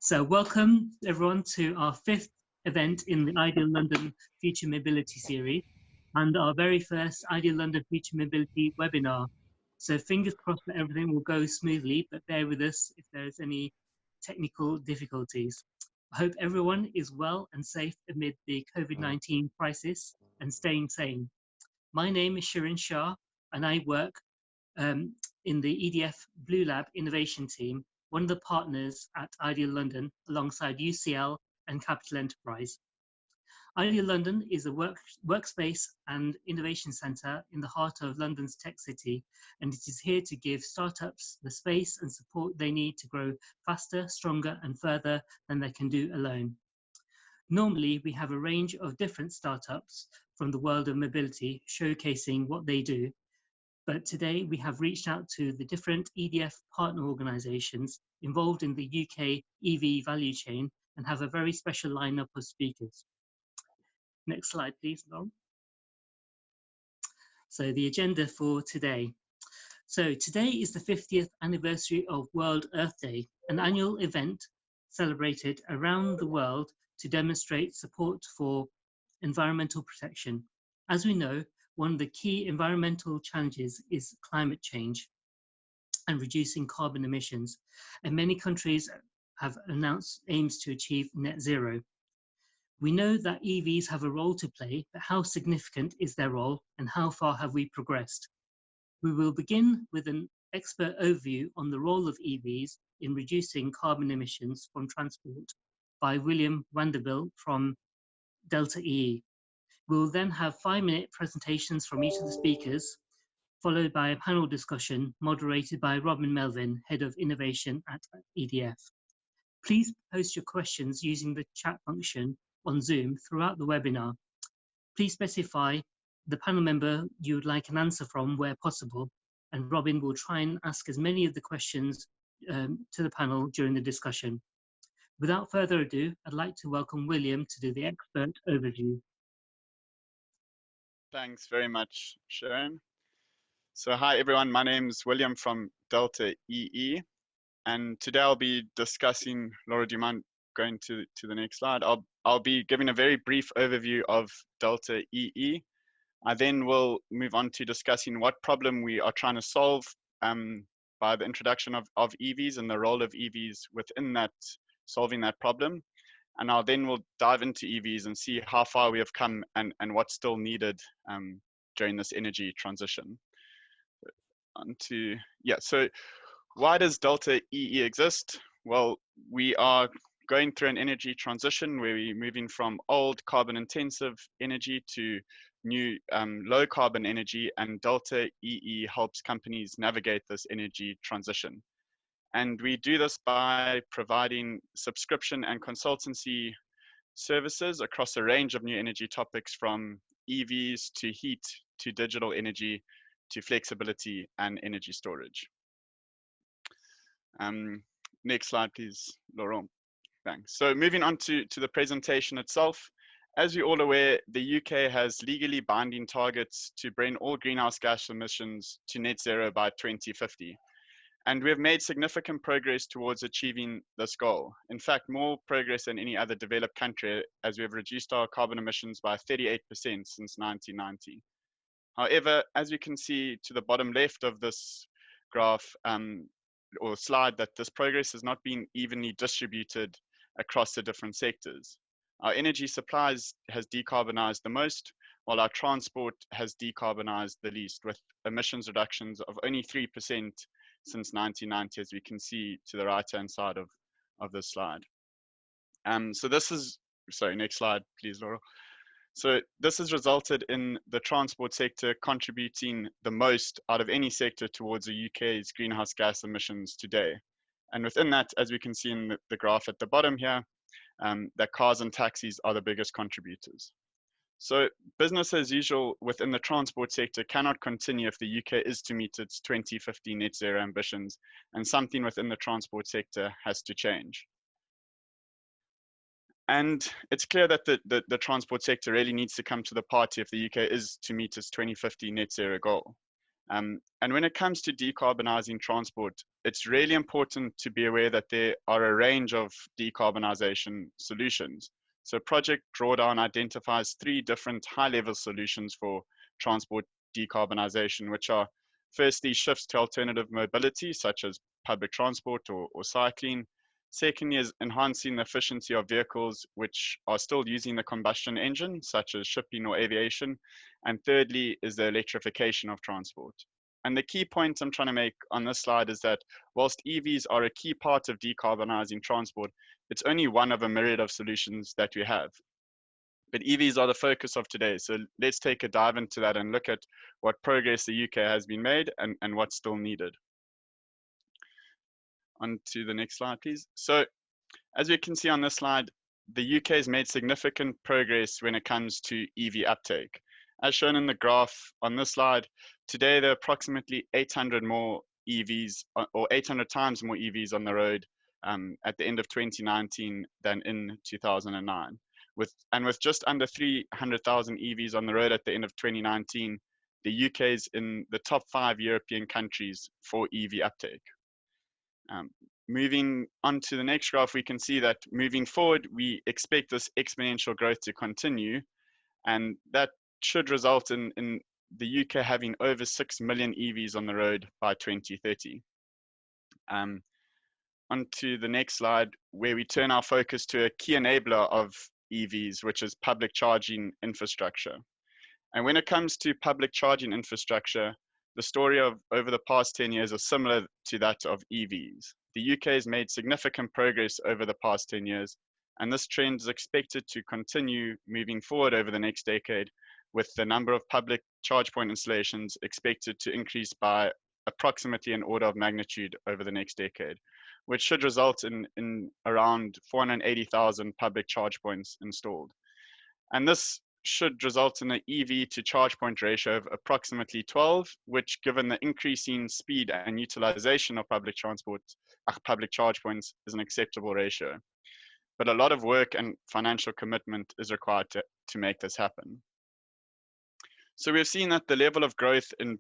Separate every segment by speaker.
Speaker 1: So welcome everyone to our fifth event in the Ideal London Future Mobility series and our very first Ideal London Future Mobility webinar. So fingers crossed that everything will go smoothly, but bear with us if there's any technical difficulties. I hope everyone is well and safe amid the COVID-19 crisis and staying sane. My name is Shirin Shah and I work in the EDF Blue Lab Innovation Team, one of the partners at Ideal London alongside UCL and Capital Enterprise. Ideal London is a workspace and innovation centre in the heart of London's tech city, and it is here to give startups the space and support they need to grow faster, stronger and further than they can do alone. Normally, we have a range of different startups from the world of mobility showcasing what they do, but today we have reached out to the different EDF partner organisations involved in the UK EV value chain and have a very special lineup of speakers. Next slide, please, Lauren. So the agenda for today. So today is the 50th anniversary of World Earth Day, an annual event celebrated around the world to demonstrate support for environmental protection. As we know, one of the key environmental challenges is climate change and reducing carbon emissions, and many countries have announced aims to achieve net zero. We know that EVs have a role to play, but how significant is their role and how far have we progressed? We will begin with an expert overview on the role of EVs in reducing carbon emissions from transport by William Vanderbilt from Delta EE. We will then have 5-minute presentations from each of the speakers, followed by a panel discussion moderated by Robin Melvin, Head of Innovation at EDF. Please post your questions using the chat function on Zoom throughout the webinar. Please specify the panel member you would like an answer from where possible, and Robin will try and ask as many of the questions to the panel during the discussion. Without further ado, I'd like to welcome William to do the expert overview.
Speaker 2: Thanks very much, Sharon. So hi everyone, my name is William from Delta EE, and today I'll be discussing, Laura, do you mind going to the next slide? I'll be giving a very brief overview of Delta EE. I then will move on to discussing what problem we are trying to solve by the introduction of EVs and the role of EVs within that, solving that problem. And I'll then will dive into EVs and see how far we have come and what's still needed during this energy transition. So why does Delta EE exist? Well, we are going through an energy transition where we're moving from old carbon intensive energy to new low carbon energy, and Delta EE helps companies navigate this energy transition. And we do this by providing subscription and consultancy services across a range of new energy topics, from EVs to heat to digital energy to flexibility and energy storage. Next slide, please, Laurent. Thanks. So moving on to the presentation itself. As you're all aware, the UK has legally binding targets to bring all greenhouse gas emissions to net zero by 2050. And we have made significant progress towards achieving this goal. In fact, more progress than any other developed country, as we have reduced our carbon emissions by 38% since 1990. However, as you can see to the bottom left of this graph or slide, that this progress has not been evenly distributed across the different sectors. Our energy supplies has decarbonized the most, while our transport has decarbonized the least, with emissions reductions of only 3% since 1990, as we can see to the right-hand side of this slide. So this is, sorry, next slide, please, Laura. So this has resulted in the transport sector contributing the most out of any sector towards the UK's greenhouse gas emissions today. And within that, as we can see in the graph at the bottom here, that cars and taxis are the biggest contributors. So business as usual within the transport sector cannot continue if the UK is to meet its 2050 net zero ambitions, and something within the transport sector has to change. And it's clear that the transport sector really needs to come to the party if the UK is to meet its 2050 net zero goal. And when it comes to decarbonizing transport, it's really important to be aware that there are a range of decarbonization solutions. So Project Drawdown identifies 3 different high-level solutions for transport decarbonization, which are firstly shifts to alternative mobility, such as public transport or cycling. Secondly is enhancing the efficiency of vehicles which are still using the combustion engine, such as shipping or aviation. And thirdly is the electrification of transport. And the key point I'm trying to make on this slide is that whilst EVs are a key part of decarbonizing transport, it's only one of a myriad of solutions that we have. But EVs are the focus of today. So let's take a dive into that and look at what progress the UK has been made and what's still needed. On to the next slide, please. So as we can see on this slide, the UK has made significant progress when it comes to EV uptake. As shown in the graph on this slide, today there are approximately 800 more EVs, or 800 times more EVs on the road at the end of 2019 than in 2009. With just under 300,000 EVs on the road at the end of 2019, the UK is in the top 5 European countries for EV uptake. Moving on to the next graph, we can see that moving forward, we expect this exponential growth to continue, and that should result in the UK having over 6 million EVs on the road by 2030. On to the next slide, where we turn our focus to a key enabler of EVs, which is public charging infrastructure. And when it comes to public charging infrastructure, the story of over the past 10 years is similar to that of EVs. The UK has made significant progress over the past 10 years, and this trend is expected to continue moving forward over the next decade, with the number of public charge point installations expected to increase by approximately an order of magnitude over the next decade, which should result in around 480,000 public charge points installed. And this should result in an EV to charge point ratio of approximately 12, which, given the increasing speed and utilization of public charge points, is an acceptable ratio. But a lot of work and financial commitment is required to make this happen. So we've seen that the level of growth in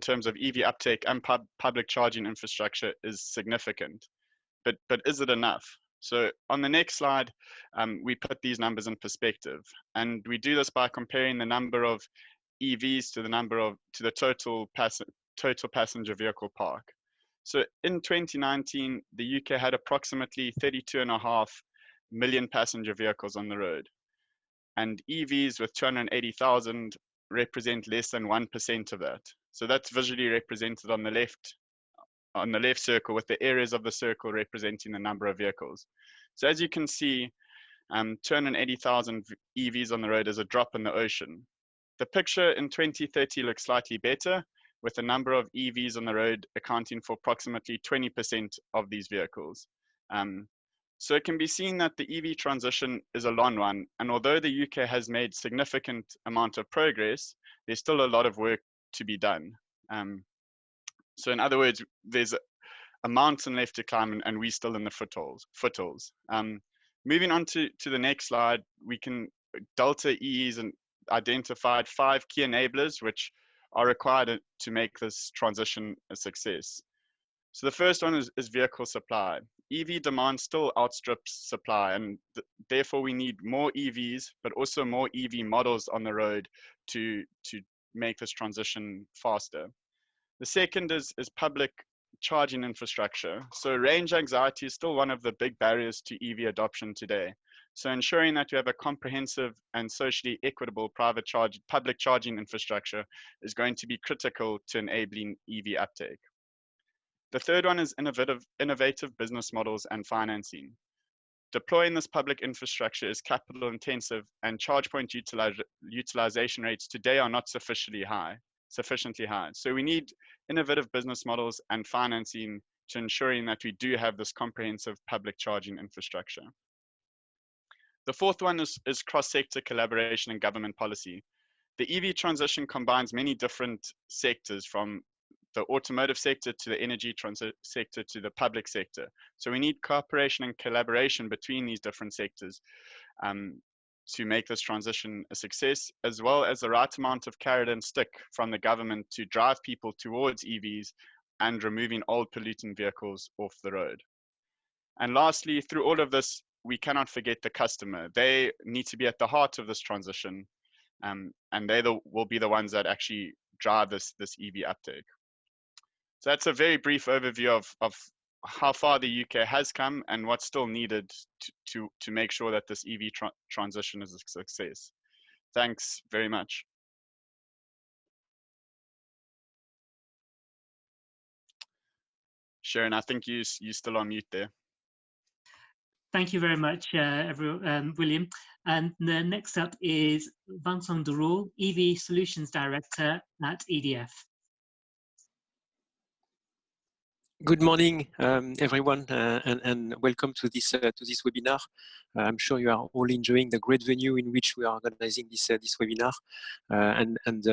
Speaker 2: terms of EV uptake and public charging infrastructure is significant, but is it enough? So on the next slide, we put these numbers in perspective, and we do this by comparing the number of EVs to the total passenger vehicle park. So in 2019, the UK had approximately 32.5 million passenger vehicles on the road, and EVs with 280,000 represent less than 1% of that. So that's visually represented on the left circle, with the areas of the circle representing the number of vehicles. So as you can see, 280,000 EVs on the road is a drop in the ocean. The picture in 2030 looks slightly better, with the number of EVs on the road accounting for approximately 20% of these vehicles. So it can be seen that the EV transition is a long one, and although the UK has made significant amount of progress, there's still a lot of work to be done. So in other words, there's a mountain left to climb, and we're still in the foothills. Moving on to the next slide, Delta EE's identified 5 key enablers which are required to make this transition a success. So the first one is vehicle supply. EV demand still outstrips supply, and therefore we need more EVs, but also more EV models on the road to make this transition faster. The second is public charging infrastructure. So range anxiety is still one of the big barriers to EV adoption today. So ensuring that you have a comprehensive and socially equitable public charging infrastructure is going to be critical to enabling EV uptake. The third one is innovative business models and financing. Deploying this public infrastructure is capital intensive, and charge point utilization rates today are not sufficiently high. So we need innovative business models and financing to ensuring that we do have this comprehensive public charging infrastructure. The fourth one is cross-sector collaboration and government policy. The EV transition combines many different sectors, from the automotive sector to the energy sector to the public sector. So we need cooperation and collaboration between these different sectors to make this transition a success, as well as the right amount of carrot and stick from the government to drive people towards EVs and removing old polluting vehicles off the road. And lastly, through all of this, we cannot forget the customer. They need to be at the heart of this transition, and they will be the ones that actually drive this EV uptake. So that's a very brief overview of how far the UK has come and what's still needed to make sure that this EV transition is a success. Thanks very much. Sharon, I think you're still on mute there.
Speaker 1: Thank you very much, William. And the next up is Vincent, EV Solutions Director at EDF.
Speaker 3: Good morning, everyone, and welcome to this webinar. I'm sure you are all enjoying the great venue in which we are organizing this webinar.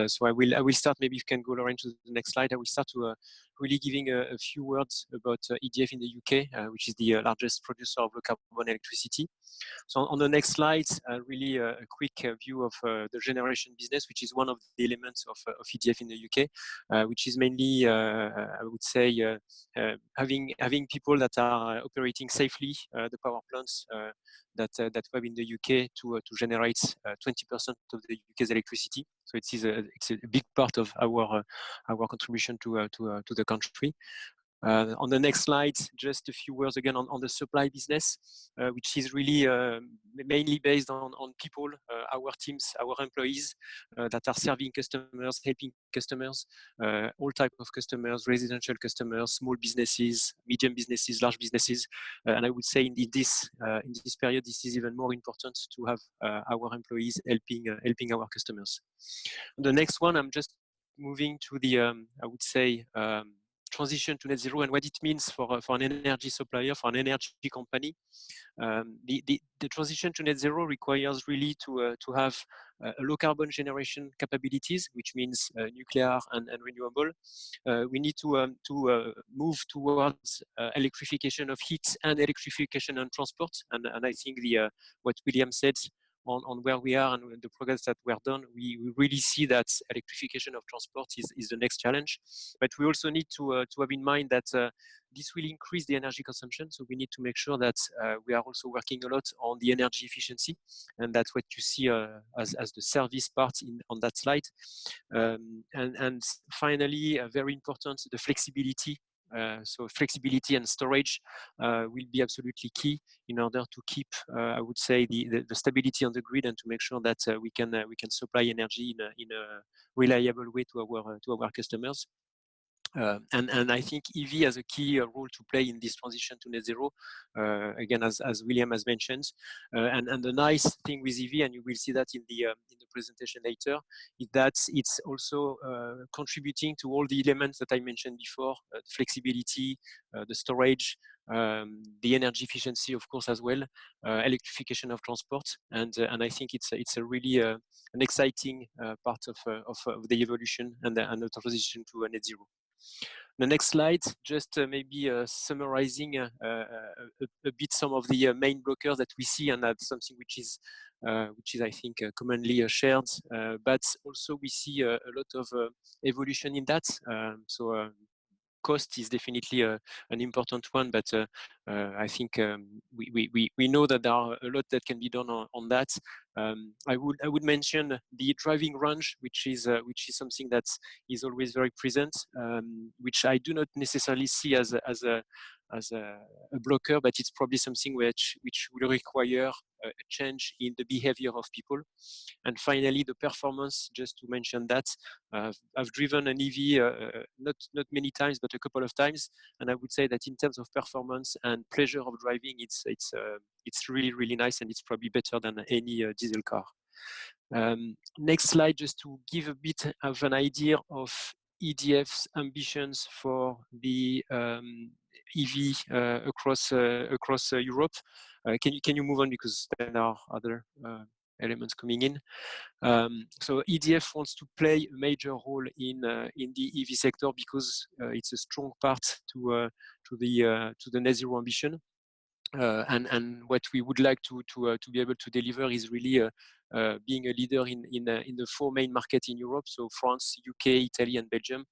Speaker 3: So I will start. Maybe you can go, Lauren, to the next slide. I will start to really giving a few words about EDF in the UK, which is the largest producer of low carbon electricity. So on the next slide, really a quick view of the generation business, which is one of the elements of EDF in the UK, which is mainly, I would say, having people that are operating safely the power plants that we have in the UK to generate 20% of the UK's electricity. So it's a big part of our contribution to the country. On the next slide, just a few words again on the supply business, which is really mainly based on people, our teams, our employees that are serving customers, helping customers, all types of customers, residential customers, small businesses, medium businesses, large businesses. And I would say in this period, this is even more important to have our employees helping our customers. On the next one, I'm just moving to the, I would say, transition to net zero and what it means for an energy supplier, for an energy company. The transition to net zero requires really to have a low carbon generation capabilities, which means nuclear and renewable. We need to move towards electrification of heat and electrification and transport. And I think what William said on where we are and the progress that we're done, we really see that electrification of transport is the next challenge. But we also need to have in mind that this will increase the energy consumption. So we need to make sure that we are also working a lot on the energy efficiency. And that's what you see as the service part on that slide. And finally, very important, the flexibility. So flexibility and storage will be absolutely key in order to keep, I would say, the stability on the grid and to make sure that we can supply energy in a reliable way to our customers. And I think EV has a key role to play in this transition to net zero, again, as William has mentioned. And the nice thing with EV, and you will see that in the presentation later, is that it's also contributing to all the elements that I mentioned before, the flexibility, the storage, the energy efficiency, of course, as well, electrification of transport, and I think it's a really an exciting part of the evolution and the transition to net zero. The next slide, just maybe summarizing a bit some of the main blockers that we see, and that's something which is I think commonly shared, but also we see a lot of evolution in that. Cost is definitely an important one, but I think we know that there are a lot that can be done on that. I would mention the driving range, which is something that is always very present, which I do not necessarily see as a blocker, but it's probably something which will require a change in the behavior of people. And finally, the performance, just to mention that, I've driven an EV not many times, but a couple of times, and I would say that in terms of performance and pleasure of driving, it's really, really nice, and it's probably better than any diesel car. Next slide, just to give a bit of an idea of EDF's ambitions for the EV across Europe. Can you move on, because there are other elements coming in. So EDF wants to play a major role in the EV sector because it's a strong part to the net zero ambition. And what we would like to be able to deliver is really being a leader in the 4 main markets in Europe, so France, UK, Italy, and Belgium,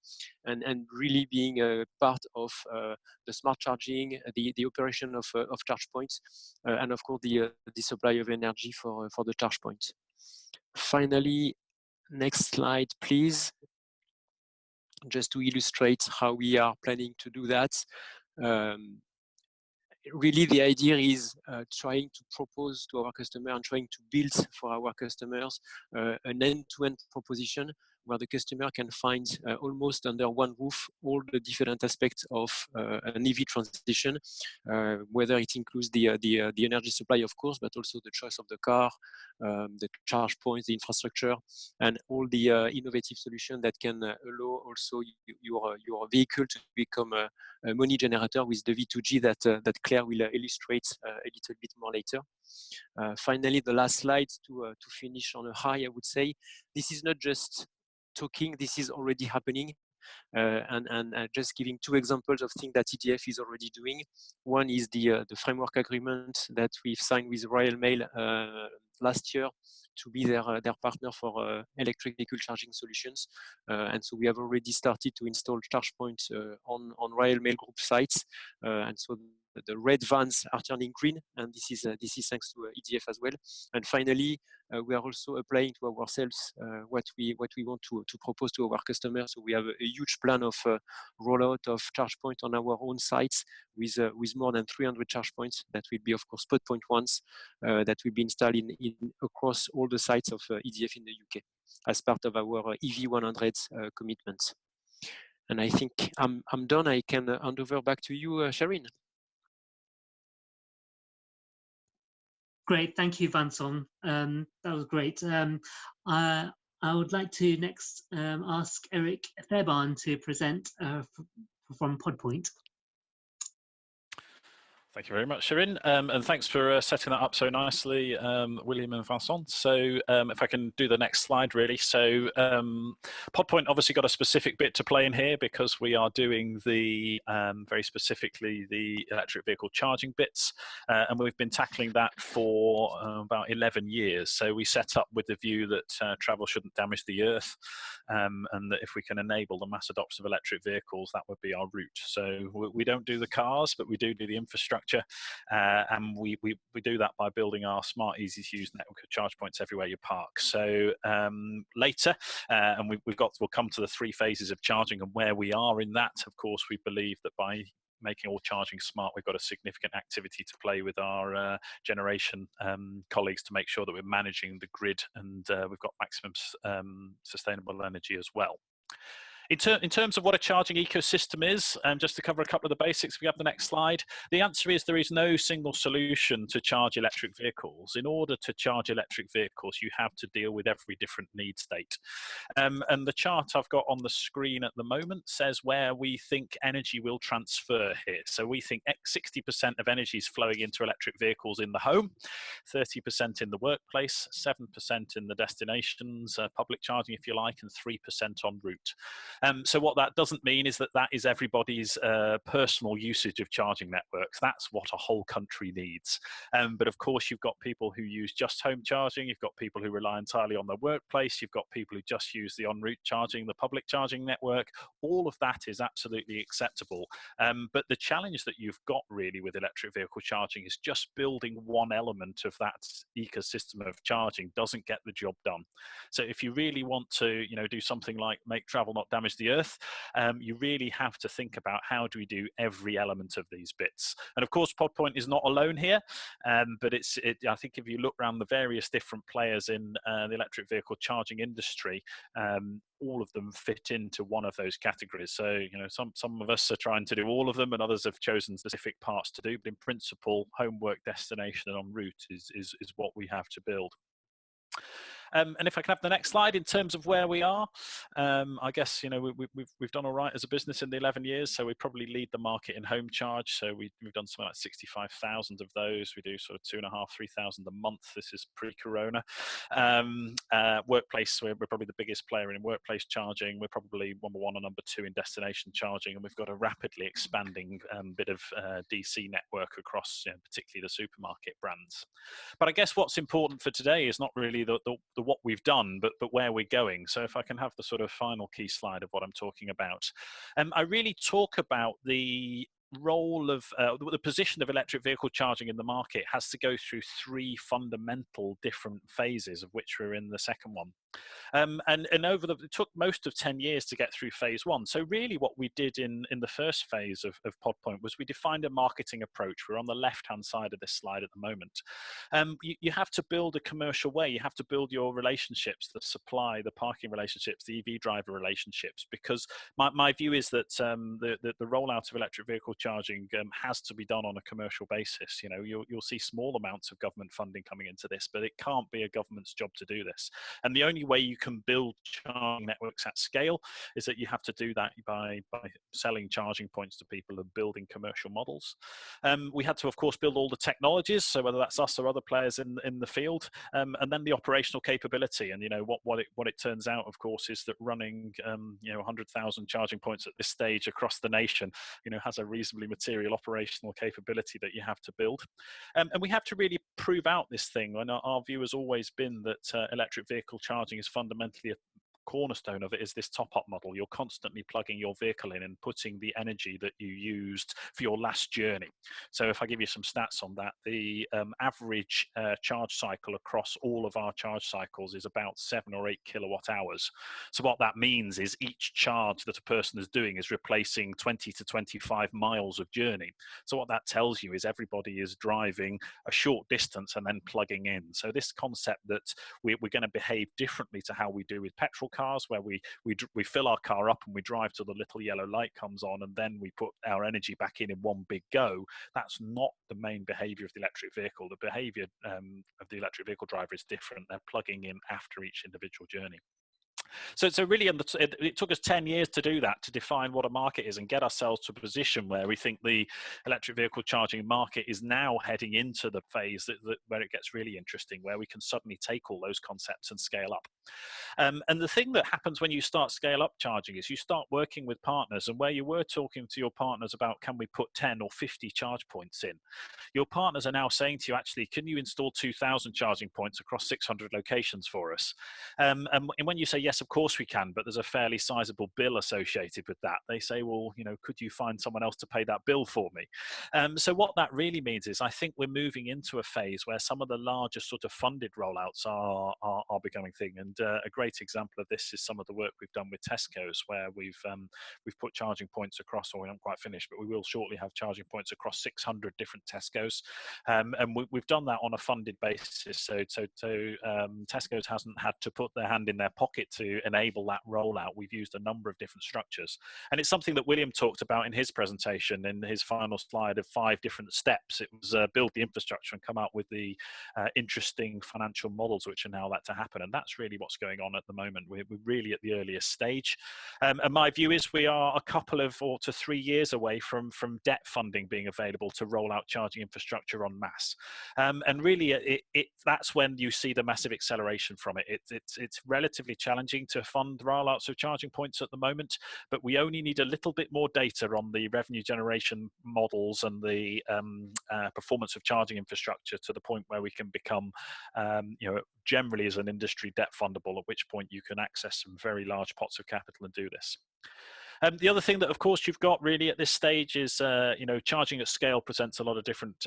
Speaker 3: and really being a part of the smart charging, the operation of charge points, and of course the supply of energy for the charge points. Finally, next slide, please. Just to illustrate how we are planning to do that. Really, the idea is trying to propose to our customer and trying to build for our customers an end-to-end proposition where the customer can find almost under one roof all the different aspects of an EV transition, whether it includes the energy supply, of course, but also the choice of the car, the charge points, the infrastructure, and all the innovative solutions that can allow also your vehicle to become a money generator with the V2G that Claire will illustrate a little bit more later. Finally, the last slide to finish on a high, I would say, this is not just talking, this is already happening. And just giving 2 examples of things that EDF is already doing. One is the framework agreement that we've signed with Royal Mail last year to be their partner for electric vehicle charging solutions. And so we have already started to install charge points on Royal Mail Group sites. And so the red vans are turning green, and this is thanks to EDF as well. And finally, we are also applying to ourselves what we want to propose to our customers. So we have a huge plan of rollout of charge point on our own sites with more than 300 charge points that will be, of course, spot point ones that will be installed in across all the sites of EDF in the UK as part of our EV100 commitments. And I think I'm done. I can hand over back to you, Sharine.
Speaker 1: Great, thank you, Vincent. That was great. I would like to next ask Erik Fairbairn to present from PodPoint.
Speaker 4: Thank you very much, Sharine, and thanks for setting that up so nicely, William and Vincent. So if I can do the next slide, really. So PodPoint obviously got a specific bit to play in here because we are doing the, very specifically, the electric vehicle charging bits, and we've been tackling that for about 11 years. So we set up with the view that travel shouldn't damage the earth, and that if we can enable the mass adoption of electric vehicles, that would be our route. So we don't do the cars, but we do the infrastructure. And we do that by building our smart, easy to use network of charge points everywhere you park. So later, and we'll come to the 3 phases of charging and where we are in that. Of course, we believe that by making all charging smart, we've got a significant activity to play with our generation colleagues to make sure that we're managing the grid and we've got maximum sustainable energy as well. In terms of what a charging ecosystem is, just to cover a couple of the basics, if we have the next slide, the answer is there is no single solution to charge electric vehicles. In order to charge electric vehicles, you have to deal with every different need state. And the chart I've got on the screen at the moment says where we think energy will transfer here. So we think 60% of energy is flowing into electric vehicles in the home, 30% in the workplace, 7% in the destinations, public charging if you like, and 3% en route. So what that doesn't mean is that is everybody's personal usage of charging networks. That's what a whole country needs. But of course, you've got people who use just home charging. You've got people who rely entirely on their workplace. You've got people who just use the en route charging, the public charging network. All of that is absolutely acceptable. But the challenge that you've got really with electric vehicle charging is just building one element of that ecosystem of charging doesn't get the job done. So if you really want to, do something like make travel not damage the earth, you really have to think about how do we do every element of these bits. And of course, PodPoint is not alone here, but I think if you look around the various different players in the electric vehicle charging industry, all of them fit into one of those categories. So, some of us are trying to do all of them and others have chosen specific parts to do, but in principle, home, work, destination and en route is what we have to build. And if I can have the next slide in terms of where we are, I guess, you know, we've done all right as a business in the 11 years, so we probably lead the market in home charge. So we've done something like 65,000 of those. We do sort of 2,500, 3,000 a month. This is pre-corona. Workplace, we're probably the biggest player in workplace charging. We're probably number one or number two in destination charging, and we've got a rapidly expanding bit of DC network across, you know, particularly the supermarket brands. But I guess what's important for today is not really the what we've done, but where we're going. So if I can have the sort of final key slide of what I'm talking about. I really talk about the role of the position of electric vehicle charging in the market has to go through three fundamental different phases, of which we're in the second one. And it took most of 10 years to get through phase one. So really what we did in the first phase of Pod Point was we defined a marketing approach. We're on the left-hand side of this slide at the moment. You have to build a commercial way. You have to build your relationships, the supply, the parking relationships, the EV driver relationships, because my view is that the rollout of electric vehicle charging has to be done on a commercial basis. You know, you'll see small amounts of government funding coming into this, but it can't be a government's job to do this. And the only way you can build charging networks at scale is that you have to do that by selling charging points to people and building commercial models. We had to, of course, build all the technologies, so whether that's us or other players in the field, and then the operational capability. And you know what it turns out, of course, is that running 100,000 charging points at this stage across the nation, you know, has a reasonably material operational capability that you have to build. And we have to really prove out this thing. And our view has always been that electric vehicle charging is fundamentally a cornerstone of it is this top-up model. You're constantly plugging your vehicle in and putting the energy that you used for your last journey. So if I give you some stats on that, the average charge cycle across all of our charge cycles is about 7 or 8 kilowatt hours. So what that means is each charge that a person is doing is replacing 20 to 25 miles of journey. So what that tells you is everybody is driving a short distance and then plugging in. So this concept that we're going to behave differently to how we do with petrol cars, where we fill our car up and we drive till the little yellow light comes on and then we put our energy back in one big go. That's not the main behavior of the electric vehicle. The behavior of the electric vehicle driver is different. They're plugging in after each individual journey. So really, it took us 10 years to do that, to define what a market is and get ourselves to a position where we think the electric vehicle charging market is now heading into the phase where it gets really interesting, where we can suddenly take all those concepts and scale up. And the thing that happens when you start scale up charging is you start working with partners, and where you were talking to your partners about can we put 10 or 50 charge points in, your partners are now saying to you, actually, can you install 2,000 charging points across 600 locations for us? And when you say yes, of course we can, but there's a fairly sizable bill associated with that, they say, well, you know, could you find someone else to pay that bill for me? So what that really means is I think we're moving into a phase where some of the larger sort of funded rollouts are becoming thing. And a great example of this is some of the work we've done with Tesco's, where we've put charging points across, or we haven't quite finished, but we will shortly have charging points across 600 different Tesco's. And we've done that on a funded basis. So Tesco's hasn't had to put their hand in their pocket to enable that rollout. We've used a number of different structures. And it's something that William talked about in his presentation, in his final slide of 5 different steps. It was build the infrastructure and come out with the interesting financial models which allow that to happen. And that's really what's going on at the moment. We're really at the earliest stage. And my view is we are a couple of 4 to 3 years away from debt funding being available to roll out charging infrastructure en masse. And really, that's when you see the massive acceleration from it. It's relatively challenging to fund rollouts of charging points at the moment, but we only need a little bit more data on the revenue generation models and the performance of charging infrastructure to the point where we can become, generally as an industry debt fundable, at which point you can access some very large pots of capital and do this. The other thing that, of course, you've got really at this stage is, charging at scale presents a lot of different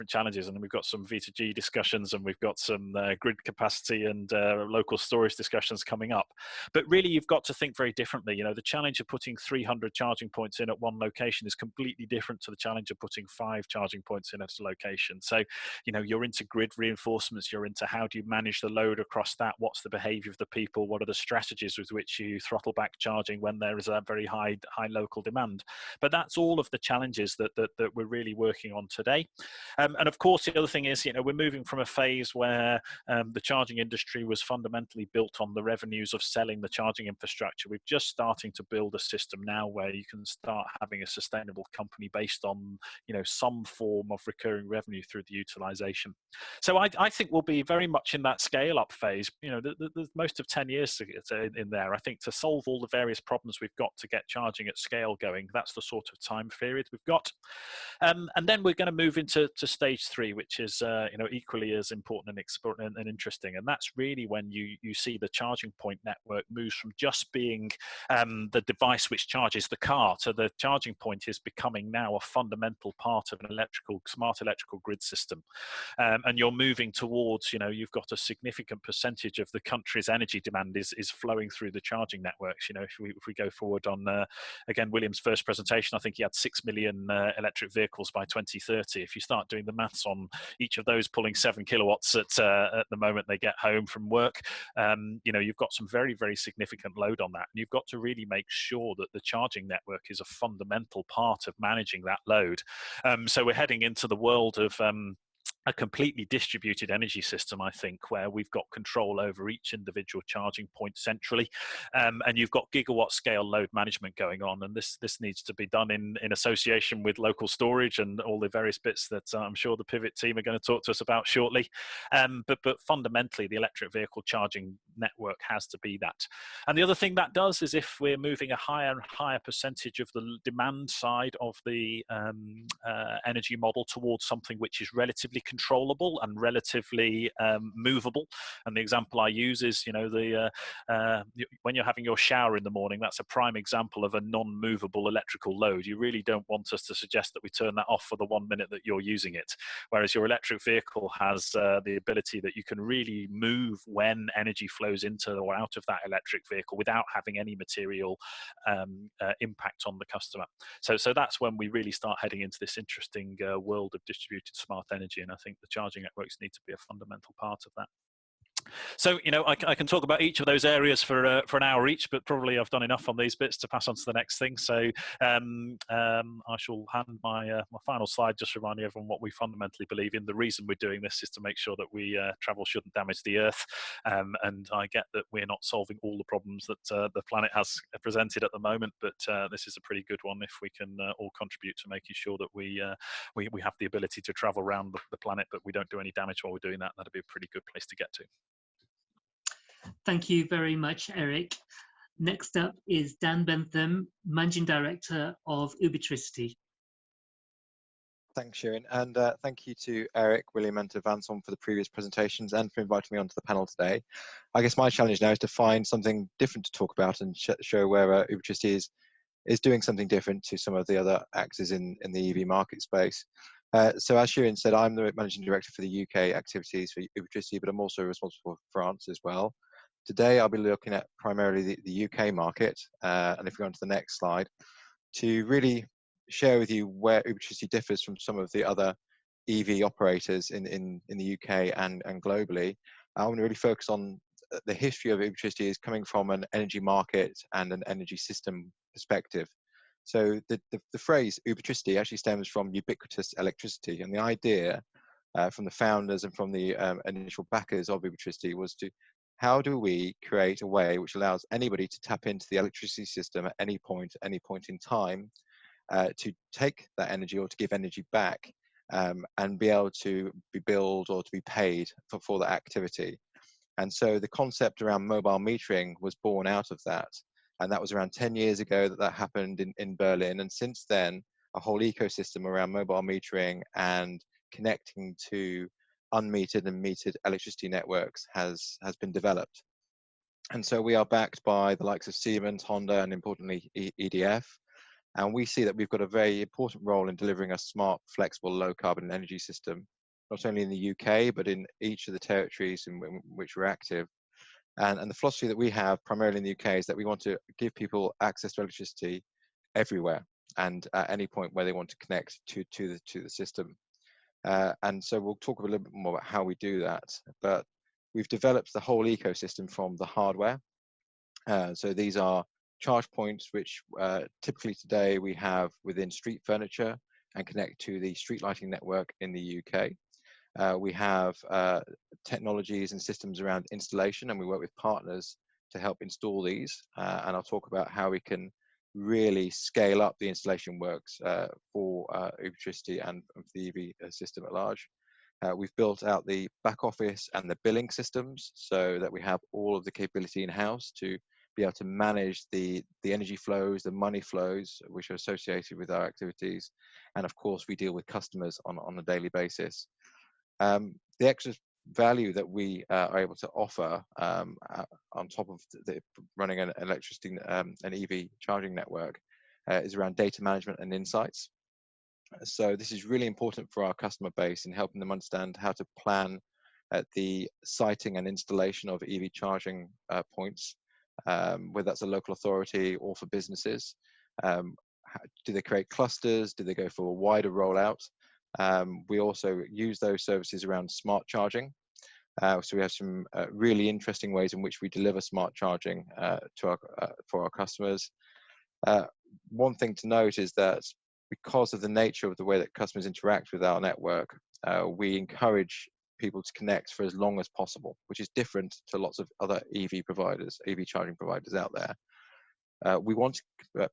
Speaker 4: challenges, and we've got some V2G discussions, and we've got some grid capacity and local storage discussions coming up. But really, you've got to think very differently. You know, the challenge of putting 300 charging points in at one location is completely different to the challenge of putting 5 charging points in at a location. So, you know, you're into grid reinforcements, you're into how do you manage the load across that, what's the behavior of the people, what are the strategies with which you throttle back charging when there is a very high high local demand. But that's all of the challenges that we're really working on today. And of course, the other thing is, we're moving from a phase where the charging industry was fundamentally built on the revenues of selling the charging infrastructure. We're just starting to build a system now where you can start having a sustainable company based on, some form of recurring revenue through the utilization. So I think we'll be very much in that scale up phase. There's most of 10 years to get in there, I think, to solve all the various problems we've got to get charging at scale going. That's the sort of time period we've got. And then we're going to move into stage 3, which is equally as important and interesting. And that's really when you see the charging point network moves from just being the device which charges the car to the charging point is becoming now a fundamental part of an smart electrical grid system. And you're moving towards, you've got a significant percentage of the country's energy demand is flowing through the charging networks. If we go forward on, again, William's first presentation, I think he had 6 million electric vehicles by 2030. If you start doing the maths on each of those pulling 7 kilowatts at the moment they get home from work, you've got some very, very significant load on that. And you've got to really make sure that the charging network is a fundamental part of managing that load. So we're heading into the world of a completely distributed energy system, I think, where we've got control over each individual charging point centrally, and you've got gigawatt scale load management going on, and this needs to be done in association with local storage and all the various bits that I'm sure the Pivot team are going to talk to us about shortly. But fundamentally, the electric vehicle charging network has to be that. And the other thing that does is if we're moving a higher and higher percentage of the demand side of the energy model towards something which is relatively controllable and relatively movable. And the example I use is, when you're having your shower in the morning, that's a prime example of a non-movable electrical load. You really don't want us to suggest that we turn that off for the 1 minute that you're using it. Whereas your electric vehicle has the ability that you can really move when energy flows into or out of that electric vehicle without having any material impact on the customer. So that's when we really start heading into this interesting world of distributed smart energy. And I think the charging networks need to be a fundamental part of that. So, I can talk about each of those areas for an hour each, but probably I've done enough on these bits to pass on to the next thing. So I shall hand my final slide, just reminding everyone what we fundamentally believe in. The reason we're doing this is to make sure that we travel shouldn't damage the Earth. And I get that we're not solving all the problems that the planet has presented at the moment, but this is a pretty good one if we can all contribute to making sure that we have the ability to travel around the planet, but we don't do any damage while we're doing that. That'd be a pretty good place to get to.
Speaker 1: Thank you very much, Erik. Next up is Dan Bentham, Managing Director of Ubitricity.
Speaker 5: Thanks, Sharon, and thank you to Erik, William, and to Vincent for the previous presentations and for inviting me onto the panel today. I guess my challenge now is to find something different to talk about and show where Ubitricity is doing something different to some of the other actors in the EV market space. So as Sharon said, I'm the Managing Director for the UK activities for Ubitricity, but I'm also responsible for France as well. Today, I'll be looking at primarily the UK market, and if we go on to the next slide, to really share with you where Ubitricity differs from some of the other EV operators in the UK and globally. I want to really focus on the history of Ubitricity is coming from an energy market and an energy system perspective. So the phrase Ubitricity actually stems from ubiquitous electricity, and the idea from the founders and from the initial backers of Ubitricity was to how do we create a way which allows anybody to tap into the electricity system at any point in time to take that energy or to give energy back and be able to be billed or to be paid for that activity. And so the concept around mobile metering was born out of that. And that was around 10 years ago that happened in Berlin. And since then, a whole ecosystem around mobile metering and connecting to unmetered and metered electricity networks has been developed. And so we are backed by the likes of Siemens, Honda, and importantly EDF. And we see that we've got a very important role in delivering a smart, flexible, low carbon energy system, not only in the UK, but in each of the territories in which we're active. And the philosophy that we have primarily in the UK is that we want to give people access to electricity everywhere and at any point where they want to connect to the system. And so we'll talk a little bit more about how we do that. But we've developed the whole ecosystem from the hardware. So these are charge points, which typically today we have within street furniture and connect to the street lighting network in the UK. We have technologies and systems around installation, and we work with partners to help install these. And I'll talk about how we can really scale up the installation works for Ubitricity and for the EV system at large. We've built out the back office and the billing systems so that we have all of the capability in-house to be able to manage the energy flows, the money flows, which are associated with our activities. And of course, we deal with customers on a daily basis. The extra value that we are able to offer on top of running an electricity, an EV charging network is around data management and insights. So this is really important for our customer base in helping them understand how to plan the siting and installation of EV charging points, whether that's a local authority or for businesses. Do they create clusters? Do they go for a wider rollout? We also use those services around smart charging. So we have some really interesting ways in which we deliver smart charging for our customers. One thing to note is that because of the nature of the way that customers interact with our network, we encourage people to connect for as long as possible, which is different to lots of other EV providers, EV charging providers out there. We want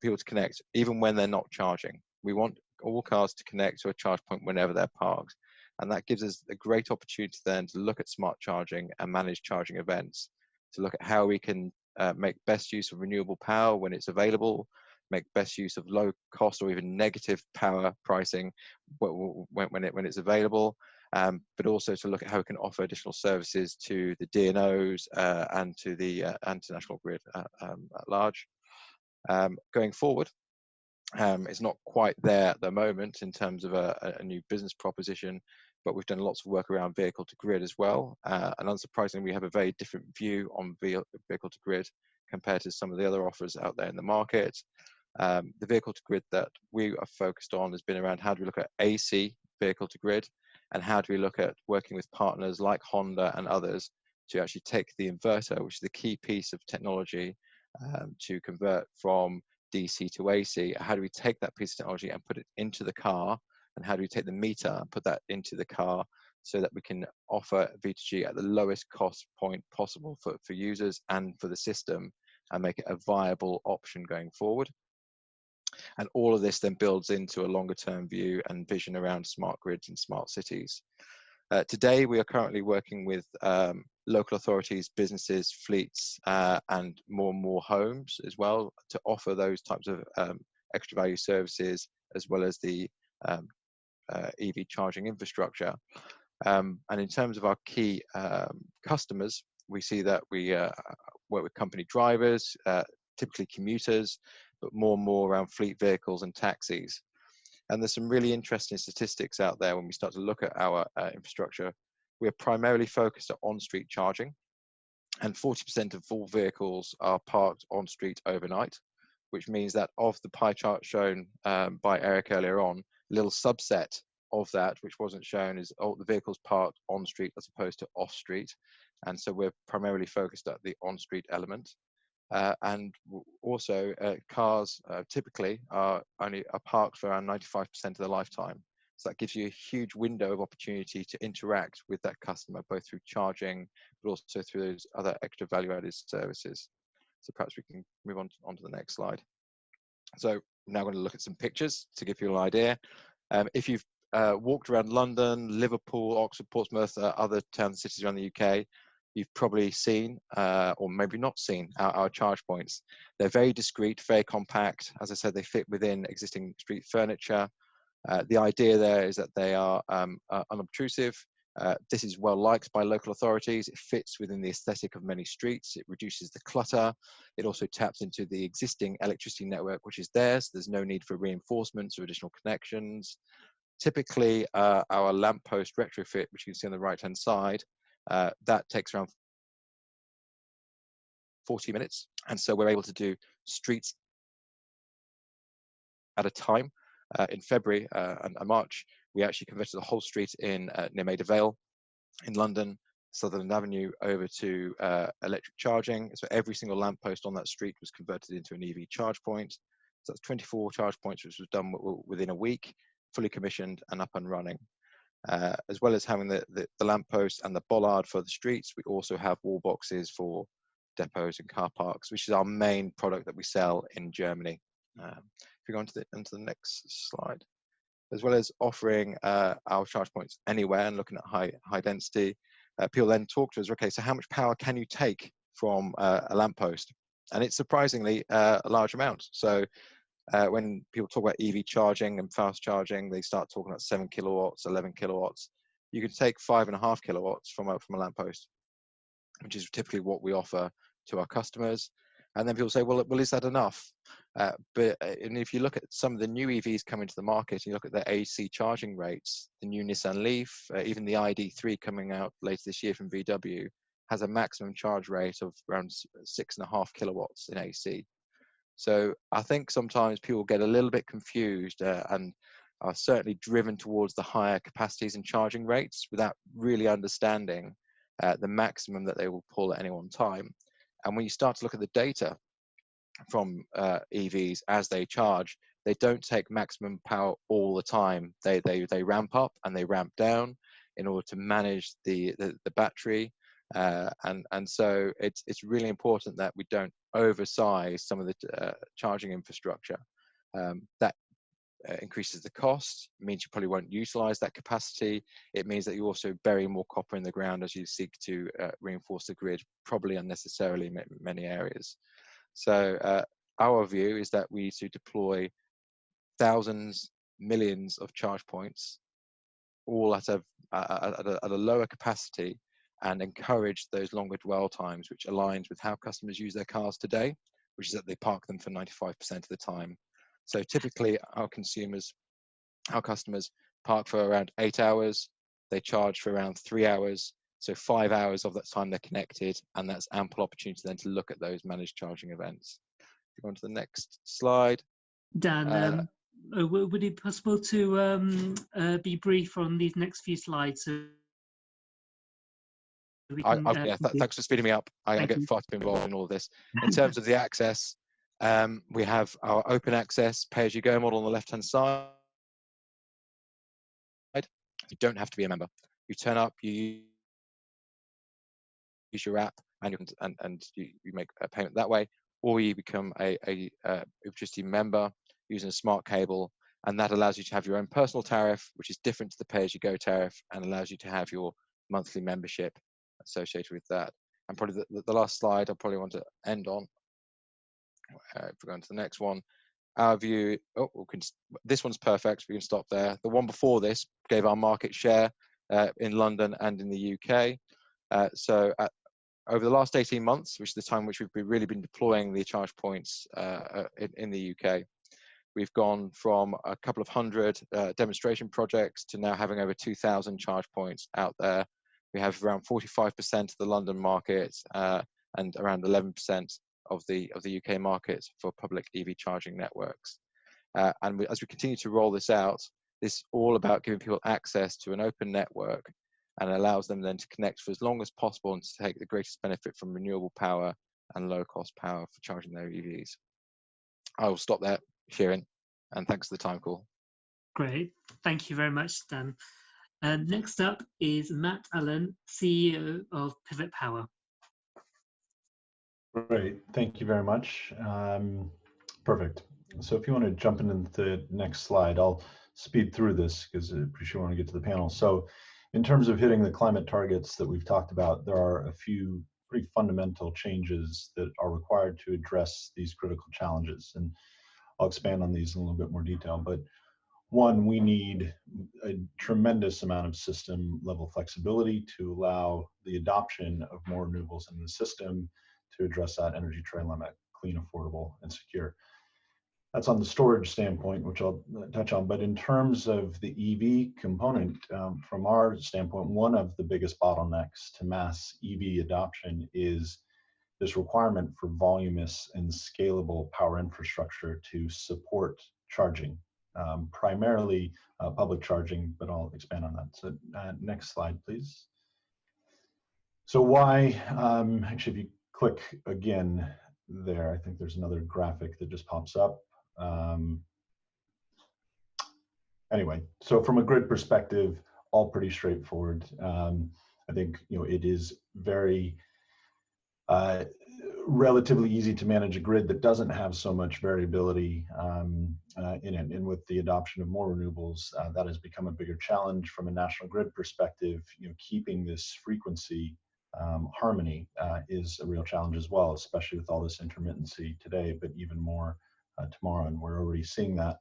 Speaker 5: people to connect even when they're not charging. We want all cars to connect to a charge point whenever they're parked. And that gives us a great opportunity then to look at smart charging and manage charging events, to look at how we can make best use of renewable power when it's available, make best use of low cost or even negative power pricing when it's available, but also to look at how we can offer additional services to the DNOs and to the international grid at large. Going forward, it's not quite there at the moment in terms of a new business proposition, but we've done lots of work around vehicle to grid as well. And unsurprisingly, we have a very different view on vehicle to grid compared to some of the other offers out there in the market. The vehicle to grid that we are focused on has been around how do we look at AC vehicle to grid, and how do we look at working with partners like Honda and others to actually take the inverter, which is the key piece of technology to convert from DC to AC. How do we take that piece of technology and put it into the car, and how do we take the meter and put that into the car so that we can offer V2G at the lowest cost point possible for users and for the system, and make it a viable option going forward. And all of this then builds into a longer term view and vision around smart grids and smart cities. Today, we are currently working with local authorities, businesses, fleets, and more homes as well to offer those types of extra value services, as well as the EV charging infrastructure. And in terms of our key customers, we see that we work with company drivers, typically commuters, but more and more around fleet vehicles and taxis. And there's some really interesting statistics out there when we start to look at our infrastructure. We're primarily focused on street charging, and 40% of all vehicles are parked on street overnight, which means that of the pie chart shown by Erik earlier on, a little subset of that, which wasn't shown, is the vehicles parked on street as opposed to off street. And so we're primarily focused at the on street element. And also cars typically are parked for around 95% of their lifetime. So that gives you a huge window of opportunity to interact with that customer, both through charging, but also through those other extra value-added services. So perhaps we can move on to the next slide. So I'm now going to look at some pictures to give you an idea. If you've walked around London, Liverpool, Oxford, Portsmouth, other towns and cities around the UK, you've probably seen, or maybe not seen, our charge points. They're very discreet, very compact. As I said, they fit within existing street furniture. The idea there is that they are unobtrusive. This is well liked by local authorities. It fits within the aesthetic of many streets. It reduces the clutter. It also taps into the existing electricity network, which is there, so there's no need for reinforcements or additional connections. Typically, our lamppost retrofit, which you can see on the right-hand side, that takes around 40 minutes. And so we're able to do streets at a time. In February and March, we actually converted the whole street in near Maida Vale in London Sutherland Avenue over to electric charging. So every single lamppost on that street was converted into an EV charge point. So that's 24 charge points, which was done within a week, fully commissioned and up and running. As well as having the lamppost and the bollard for the streets, we also have wall boxes for depots and car parks, which is our main product that we sell in Germany. If you go on to the next slide. As well as offering our charge points anywhere and looking at high density, people then talk to us, okay, so how much power can you take from a lamppost? And it's surprisingly a large amount. So when people talk about EV charging and fast charging, they start talking about 7 kilowatts, 11 kilowatts. You can take 5.5 kilowatts from a lamppost, which is typically what we offer to our customers. And then people say, well, is that enough? And if you look at some of the new EVs coming to the market, and you look at their AC charging rates, the new Nissan Leaf, even the ID3 coming out later this year from VW, has a maximum charge rate of around 6.5 kilowatts in AC. So I think sometimes people get a little bit confused and are certainly driven towards the higher capacities and charging rates without really understanding the maximum that they will pull at any one time. And when you start to look at the data from EVs as they charge, they don't take maximum power all the time. They ramp up and they ramp down in order to manage the battery. And so it's really important that we don't oversize some of the charging infrastructure. That increases the cost, means you probably won't utilize that capacity. It means that you also bury more copper in the ground as you seek to reinforce the grid, probably unnecessarily in many areas. So our view is that we need to deploy thousands, millions of charge points, all at a lower capacity, and encourage those longer dwell times, which aligns with how customers use their cars today, which is that they park them for 95% of the time. So typically our customers park for around 8 hours, they charge for around 3 hours, so 5 hours of that time they're connected, and that's ample opportunity then to look at those managed charging events. If you go on to the next slide.
Speaker 1: Dan, would it be possible to be brief on these next few slides? So we can,
Speaker 5: thanks for speeding me up. I get far too involved in all of this. In terms of the access, we have our open access pay-as-you-go model on the left-hand side. You don't have to be a member. You turn up, you use your app, and you make a payment that way, or you become a Ubitricity member using a smart cable, and that allows you to have your own personal tariff, which is different to the pay-as-you-go tariff, and allows you to have your monthly membership associated with that. And probably the last slide I probably want to end on, if we go on to the next one, our view, this one's perfect, we can stop there. The one before this gave our market share in London and in the UK. Over the last 18 months, which is the time which we've really been deploying the charge points in the UK, we've gone from a couple of hundred demonstration projects to now having over 2,000 charge points out there. We have around 45% of the London market and around 11% of the UK market for public EV charging networks. As we continue to roll this out, this is all about giving people access to an open network, and allows them then to connect for as long as possible and to take the greatest benefit from renewable power and low cost power for charging their EVs. I will stop there, Sharon, and thanks for the time call.
Speaker 1: Great, thank you very much, Dan. Next up is Matt Allen, CEO of Pivot Power. Great,
Speaker 6: thank you very much. Perfect. So if you want to jump into the next slide, I'll speed through this because I'm pretty sure I want to get to the panel. So in terms of hitting the climate targets that we've talked about, there are a few pretty fundamental changes that are required to address these critical challenges. And I'll expand on these in a little bit more detail. But one, we need a tremendous amount of system level flexibility to allow the adoption of more renewables in the system to address that energy trilemma: clean, affordable, and secure. That's on the storage standpoint, which I'll touch on. But in terms of the EV component, from our standpoint, one of the biggest bottlenecks to mass EV adoption is this requirement for voluminous and scalable power infrastructure to support charging, primarily public charging, but I'll expand on that. So next slide, please. So why, actually, if you click again there, I think there's another graphic that just pops up. Anyway, so from a grid perspective, all pretty straightforward. I think, you know, it is very relatively easy to manage a grid that doesn't have so much variability in it. And with the adoption of more renewables, that has become a bigger challenge from a national grid perspective. You know, keeping this frequency harmony is a real challenge as well, especially with all this intermittency today, but even more tomorrow. And we're already seeing that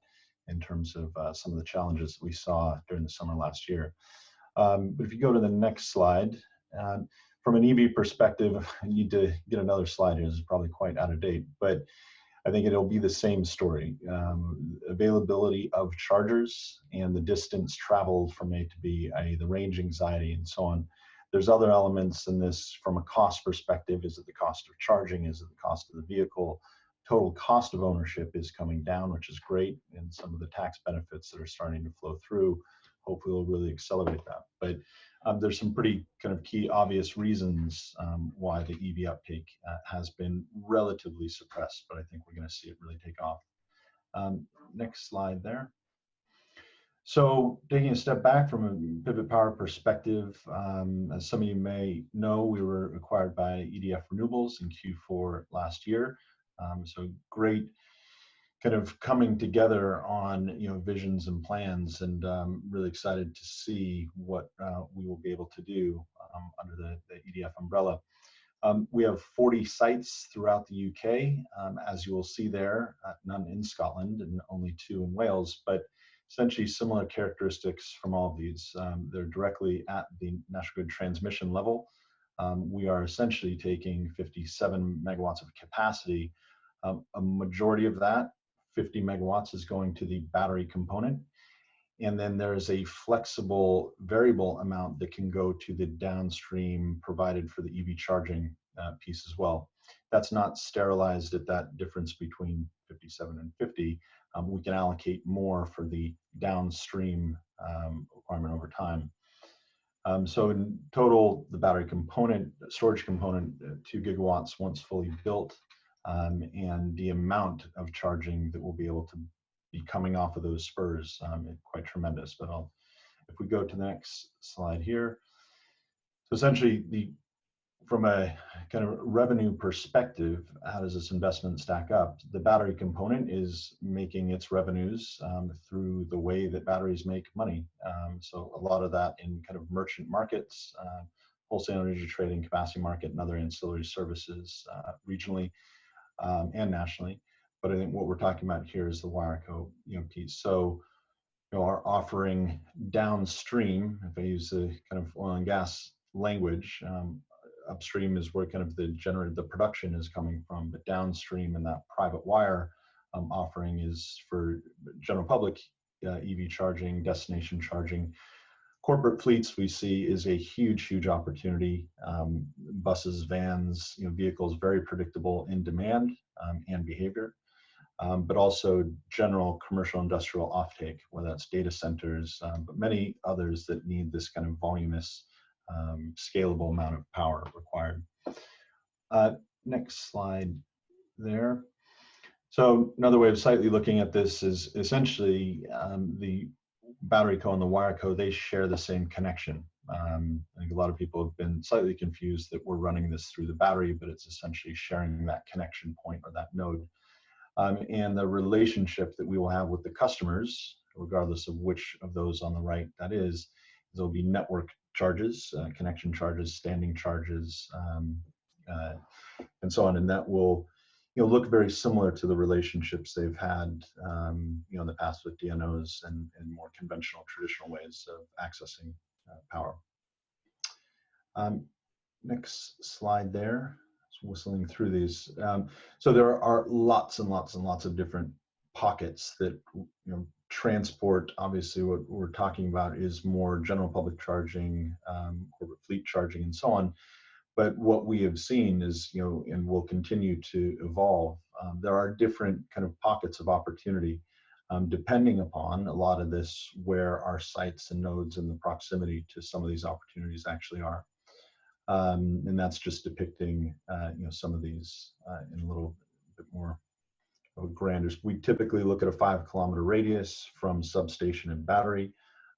Speaker 6: in terms of some of the challenges that we saw during the summer last year. But if you go to the next slide, from an EV perspective, I need to get another slide here. This is probably quite out of date, but I think it'll be the same story. Availability of chargers and the distance traveled from A to B, i.e. the range anxiety and so on. There's other elements in this from a cost perspective. Is it the cost of charging? Is it the cost of the vehicle? Total cost of ownership is coming down, which is great, and some of the tax benefits that are starting to flow through hopefully will really accelerate that. But there's some pretty kind of key obvious reasons why the EV uptake has been relatively suppressed, but I think we're going to see it really take off. Next slide there. So taking a step back from a Pivot Power perspective, as some of you may know, we were acquired by EDF Renewables in Q4 last year. So great kind of coming together on, you know, visions and plans, and really excited to see what we will be able to do under the EDF umbrella. We have 40 sites throughout the UK, as you will see there, none in Scotland and only 2 in Wales, but essentially similar characteristics from all of these. They're directly at the national grid transmission level. We are essentially taking 57 megawatts of capacity. A majority of that, 50 megawatts, is going to the battery component. And then there's a flexible variable amount that can go to the downstream provided for the EV charging piece as well. That's not sterilized at that difference between 57 and 50. We can allocate more for the downstream requirement over time. So in total, the battery component, storage component, 2 gigawatts once fully built, and the amount of charging that will be able to be coming off of those spurs is quite tremendous. But if we go to the next slide here, so essentially from a kind of revenue perspective, how does this investment stack up? The battery component is making its revenues through the way that batteries make money. So a lot of that in kind of merchant markets, wholesale energy trading, capacity market, and other ancillary services regionally and nationally. But I think what we're talking about here is the Wireco, you know, piece. So, you know, our offering downstream, if I use the kind of oil and gas language, upstream is where kind of the production is coming from, but downstream and that private wire offering is for general public EV charging, destination charging. Corporate fleets we see is a huge opportunity. Buses, vans, you know, vehicles, very predictable in demand and behavior, but also general commercial industrial offtake, whether that's data centers, but many others that need this kind of voluminous, scalable amount of power required. Next slide there. So another way of slightly looking at this is essentially the battery co and the wire co, they share the same connection. I think a lot of people have been slightly confused that we're running this through the battery, but it's essentially sharing that connection point or that node. And the relationship that we will have with the customers, regardless of which of those on the right that is, there'll be network charges, connection charges, standing charges, and so on. And that will, you know, look very similar to the relationships they've had, you know, in the past with DNOs and more conventional, traditional ways of accessing power. Next slide there. Just whistling through these. So there are lots and lots and lots of different pockets that, you know, transport. Obviously, what we're talking about is more general public charging, corporate fleet charging, and so on. But what we have seen is, you know, and will continue to evolve, there are different kind of pockets of opportunity, depending upon a lot of this where our sites and nodes and the proximity to some of these opportunities actually are. And that's just depicting some of these in a little bit more of a grander. We typically look at a 5-kilometer radius from substation and battery,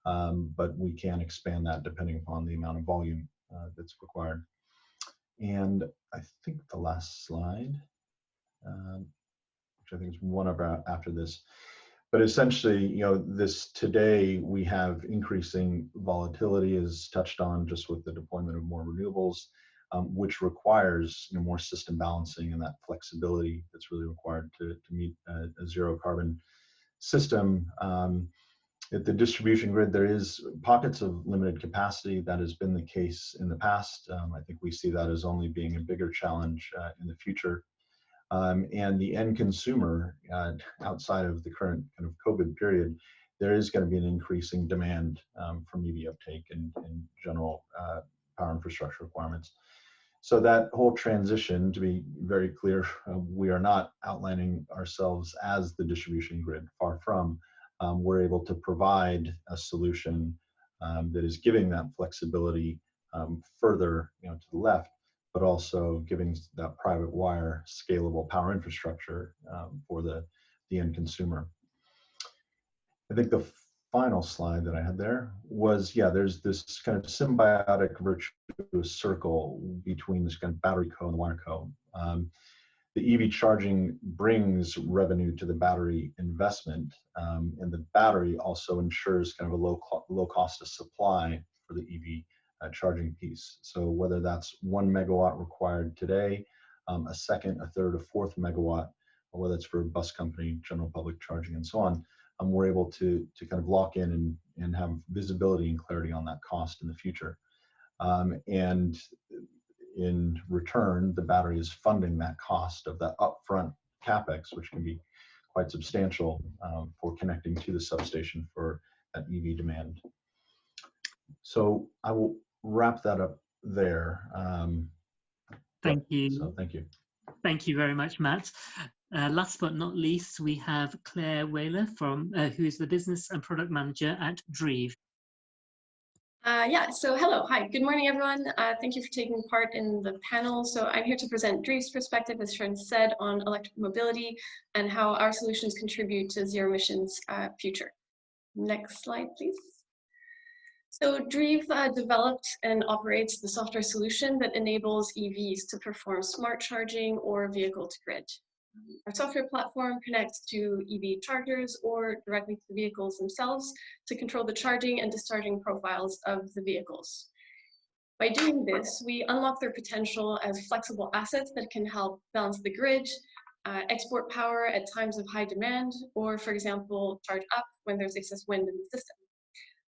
Speaker 6: but we can expand that depending upon the amount of volume that's required. And I think the last slide, which I think is one of our after this, but essentially, this today we have increasing volatility as touched on just with the deployment of more renewables, which requires more system balancing and that flexibility that's really required to meet a zero carbon system. At the distribution grid, there is pockets of limited capacity. That has been the case in the past. I think we see that as only being a bigger challenge in the future. And the end consumer, outside of the current kind of COVID period, there is going to be an increasing demand from EV uptake and general power infrastructure requirements. So that whole transition, to be very clear, we are not outlining ourselves as the distribution grid, far from. We're able to provide a solution that is giving that flexibility further to the left, but also giving that private wire scalable power infrastructure for the end consumer. I think the final slide that I had there was, there's this kind of symbiotic virtuous circle between this kind of battery co and the wire co. The EV charging brings revenue to the battery investment, and the battery also ensures kind of a low cost of supply for the EV charging piece. So whether that's 1 megawatt required today, a second, a third, a fourth megawatt, or whether it's for a bus company, general public charging, and so on, we're able to kind of lock in and have visibility and clarity on that cost in the future. And in return, the battery is funding that cost of that upfront capex, which can be quite substantial for connecting to the substation for that EV demand. So I will wrap that up there.
Speaker 1: Thank you.
Speaker 6: So thank you.
Speaker 1: Thank you very much, Matt. Last but not least, we have Claire Weiller, who's the Business and Product Manager at Dreev.
Speaker 7: So hello, hi, good morning everyone. Thank you for taking part in the panel. So I'm here to present Dreev's perspective, as Sharon said, on electric mobility and how our solutions contribute to zero emissions future. Next slide, please. So Dreev developed and operates the software solution that enables EVs to perform smart charging or vehicle to grid. Our software platform connects to EV chargers or directly to the vehicles themselves to control the charging and discharging profiles of the vehicles. By doing this, we unlock their potential as flexible assets that can help balance the grid, export power at times of high demand, or for example, charge up when there's excess wind in the system.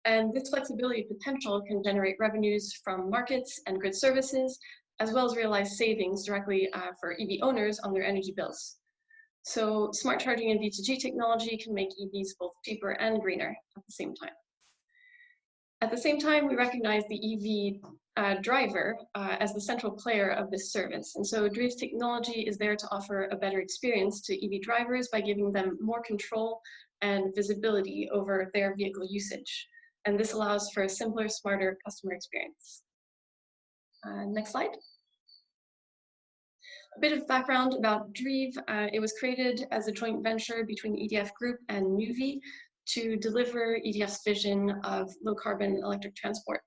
Speaker 7: And this flexibility potential can generate revenues from markets and grid services, as well as realize savings directly for EV owners on their energy bills. So smart charging and V2G technology can make EVs both cheaper and greener at the same time. At the same time, we recognize the EV driver as the central player of this service. And so Dreev's technology is there to offer a better experience to EV drivers by giving them more control and visibility over their vehicle usage. And this allows for a simpler, smarter customer experience. Next slide. A bit of background about Dreev. It was created as a joint venture between the EDF Group and Nuvve to deliver EDF's vision of low-carbon electric transport.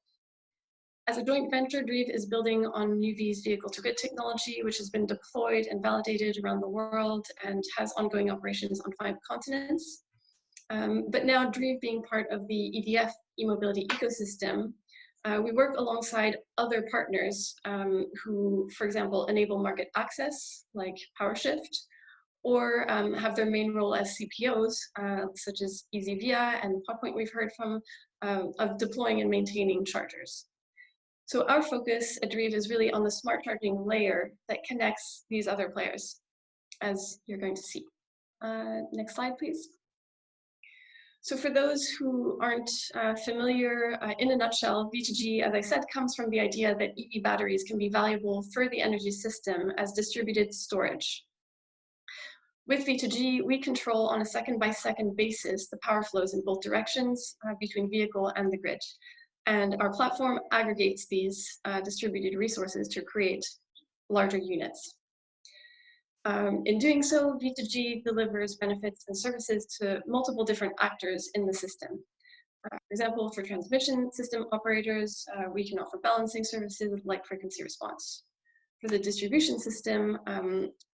Speaker 7: As a joint venture, Dreev is building on Nuvve's vehicle-to-grid technology, which has been deployed and validated around the world and has ongoing operations on 5 continents. But now Dreev being part of the EDF e-mobility ecosystem, we work alongside other partners who, for example, enable market access, like PowerShift, or have their main role as CPOs, such as EasyVia and PodPoint we've heard from, of deploying and maintaining chargers. So our focus at Dreev is really on the smart charging layer that connects these other players, as you're going to see. Next slide, please. So for those who aren't familiar, in a nutshell, V2G, as I said, comes from the idea that EV batteries can be valuable for the energy system as distributed storage. With V2G, we control on a second-by-second basis the power flows in both directions between vehicle and the grid. And our platform aggregates these distributed resources to create larger units. In doing so, V2G delivers benefits and services to multiple different actors in the system. For example, for transmission system operators, we can offer balancing services like frequency response. For the distribution system,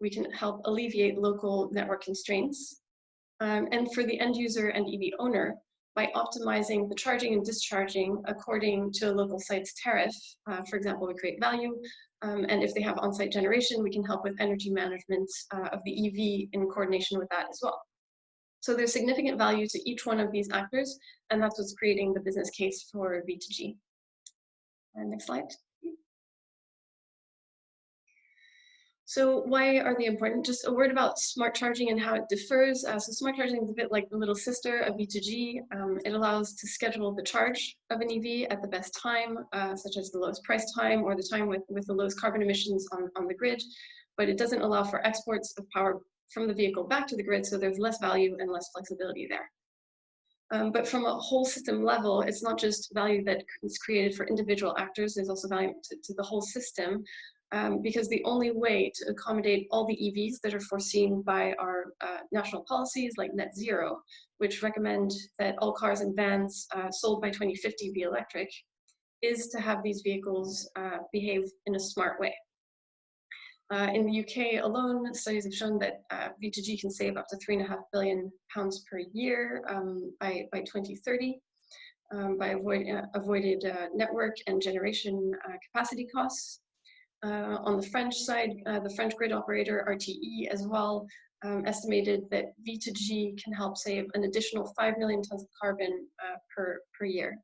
Speaker 7: we can help alleviate local network constraints. And for the end user and EV owner, by optimizing the charging and discharging according to a local site's tariff, for example, we create value. And if they have on-site generation, we can help with energy management of the EV in coordination with that as well. So there's significant value to each one of these actors, and that's what's creating the business case for V2G. Next slide. So why are they important? Just a word about smart charging and how it differs. So smart charging is a bit like the little sister of V2G. It allows to schedule the charge of an EV at the best time, such as the lowest price time or the time with the lowest carbon emissions on the grid, but it doesn't allow for exports of power from the vehicle back to the grid, so there's less value and less flexibility there. But from a whole system level, it's not just value that is created for individual actors, there's also value to the whole system. Because the only way to accommodate all the EVs that are foreseen by our national policies like net zero, which recommend that all cars and vans sold by 2050 be electric, is to have these vehicles behave in a smart way. In the UK alone, studies have shown that V2G can save up to £3.5 billion per year by 2030 by avoided network and generation capacity costs. On the French side, the French grid operator RTE as well estimated that V2G can help save an additional 5 million tons of carbon per year.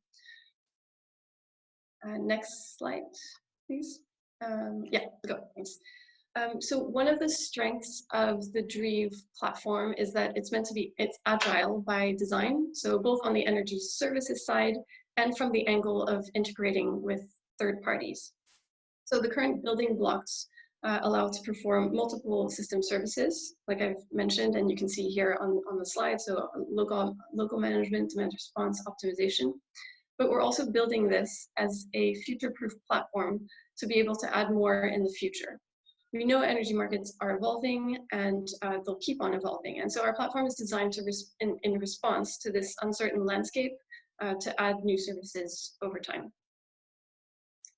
Speaker 7: Next slide, please. Yeah, go, thanks. So one of the strengths of the Dreev platform is that it's agile by design. So both on the energy services side and from the angle of integrating with third parties. So the current building blocks allow to perform multiple system services, like I've mentioned, and you can see here on the slide, so local management, demand response, optimization. But we're also building this as a future-proof platform to be able to add more in the future. We know energy markets are evolving and they'll keep on evolving. And so our platform is designed to in response to this uncertain landscape to add new services over time.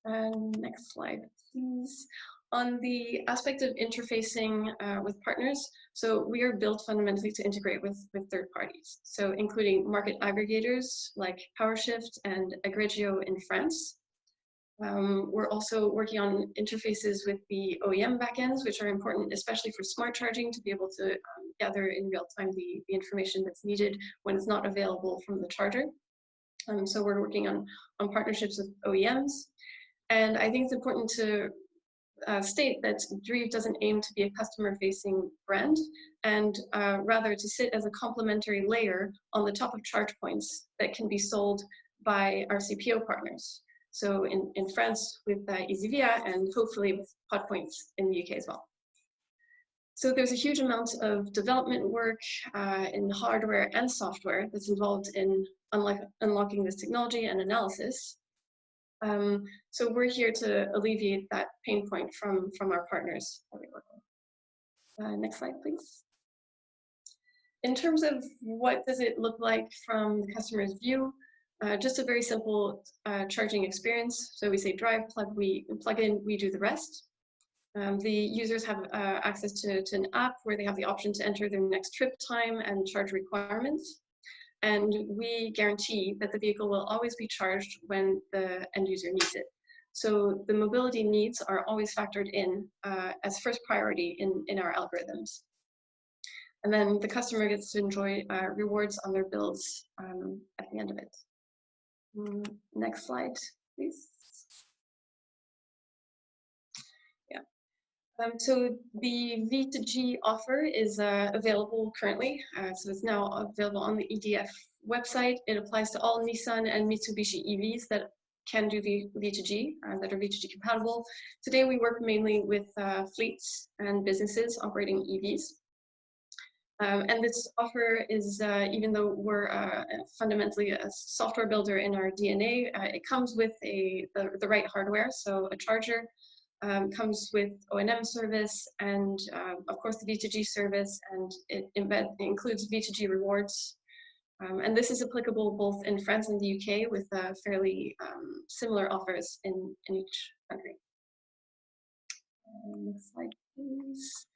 Speaker 7: Next slide, please. On the aspect of interfacing with partners, so we are built fundamentally to integrate with third parties. So including market aggregators like PowerShift and Agrigio in France. We're also working on interfaces with the OEM backends, which are important, especially for smart charging, to be able to gather in real time the information that's needed when it's not available from the charger. So we're working on partnerships with OEMs. And I think it's important to state that Dreev doesn't aim to be a customer-facing brand, and rather to sit as a complementary layer on the top of charge points that can be sold by our CPO partners. So in France with EasyVia, and hopefully with pod points in the UK as well. So there's a huge amount of development work in hardware and software that's involved in unlocking this technology and analysis. So we're here to alleviate that pain point from our partners that we work with. Next slide, please. In terms of what does it look like from the customer's view, just a very simple charging experience. So we say drive, plug in, we do the rest. The users have access to an app where they have the option to enter their next trip time and charge requirements. And we guarantee that the vehicle will always be charged when the end user needs it. So the mobility needs are always factored in as first priority in our algorithms. And then the customer gets to enjoy rewards on their bills at the end of it. Next slide, please. Yeah. So the V2G offer is available currently. So it's now available on the EDF website. It applies to all Nissan and Mitsubishi EVs that can do the V2G, that are V2G compatible. Today we work mainly with fleets and businesses operating EVs. And this offer is, even though we're fundamentally a software builder in our DNA, it comes with the right hardware. So a charger comes with O&M service and of course the V2G service, and it includes V2G rewards. And this is applicable both in France and the UK with fairly similar offers in each country. Next slide, please.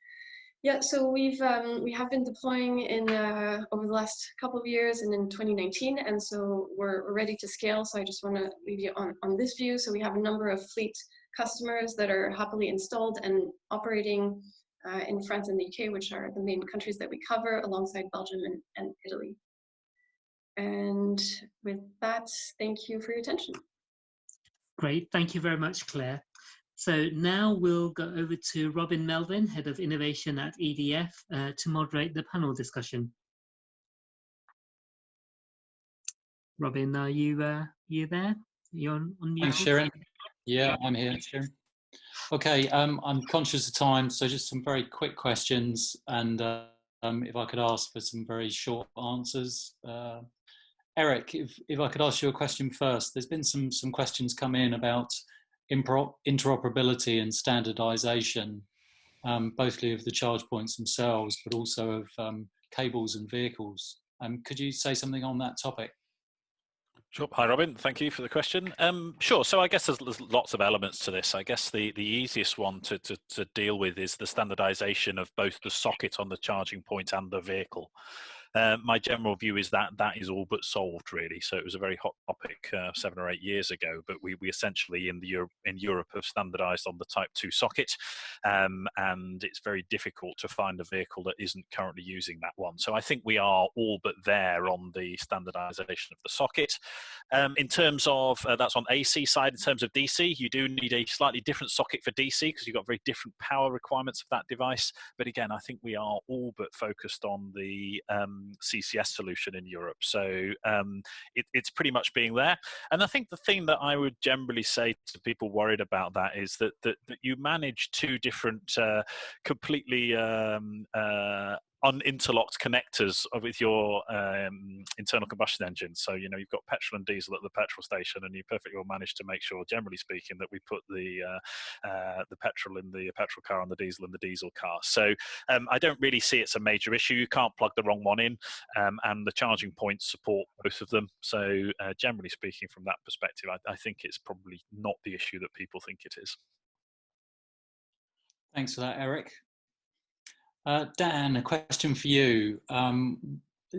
Speaker 7: Yeah, so we have been deploying in over the last couple of years and in 2019, and so we're ready to scale. So I just want to leave you on this view. So we have a number of fleet customers that are happily installed and operating in France and the UK, which are the main countries that we cover, alongside Belgium and Italy. And with that, thank you for your attention.
Speaker 1: Great, thank you very much, Claire. So now we'll go over to Robin Melvin, Head of Innovation at EDF, to moderate the panel discussion. Robin, are you there? You're on mute.
Speaker 8: Thanks, Sharon. Yeah, I'm here, Sharon. Okay, I'm conscious of time, so just some very quick questions, and if I could ask for some very short answers. Erik, if I could ask you a question first. There's been some questions come in about interoperability and standardization, both of the charge points themselves, but also of cables and vehicles. Could you say something on that topic?
Speaker 4: Sure. Hi, Robin. Thank you for the question. Sure. So I guess there's lots of elements to this. I guess the easiest one to deal with is the standardization of both the socket on the charging point and the vehicle. My general view is that that is all but solved, really. So it was a very hot topic 7 or 8 years ago, but we essentially in Europe have standardized on the Type 2 socket, and it's very difficult to find a vehicle that isn't currently using that one. So I think we are all but there on the standardization of the socket. In terms of, that's on AC side. In terms of DC, you do need a slightly different socket for DC because you've got very different power requirements of that device. But again, I think we are all but focused on the CCS solution in Europe. So it's pretty much being there. And I think the thing that I would generally say to people worried about that is that you manage two different completely uninterlocked connectors with your internal combustion engine. So, you know, you've got petrol and diesel at the petrol station, and you perfectly well manage to make sure, generally speaking, that we put the petrol in the petrol car and the diesel in the diesel car. So I don't really see it's a major issue. You can't plug the wrong one in, and the charging points support both of them. So generally speaking, from that perspective, I think it's probably not the issue that people think it is.
Speaker 8: Thanks for that, Erik. Dan, a question for you.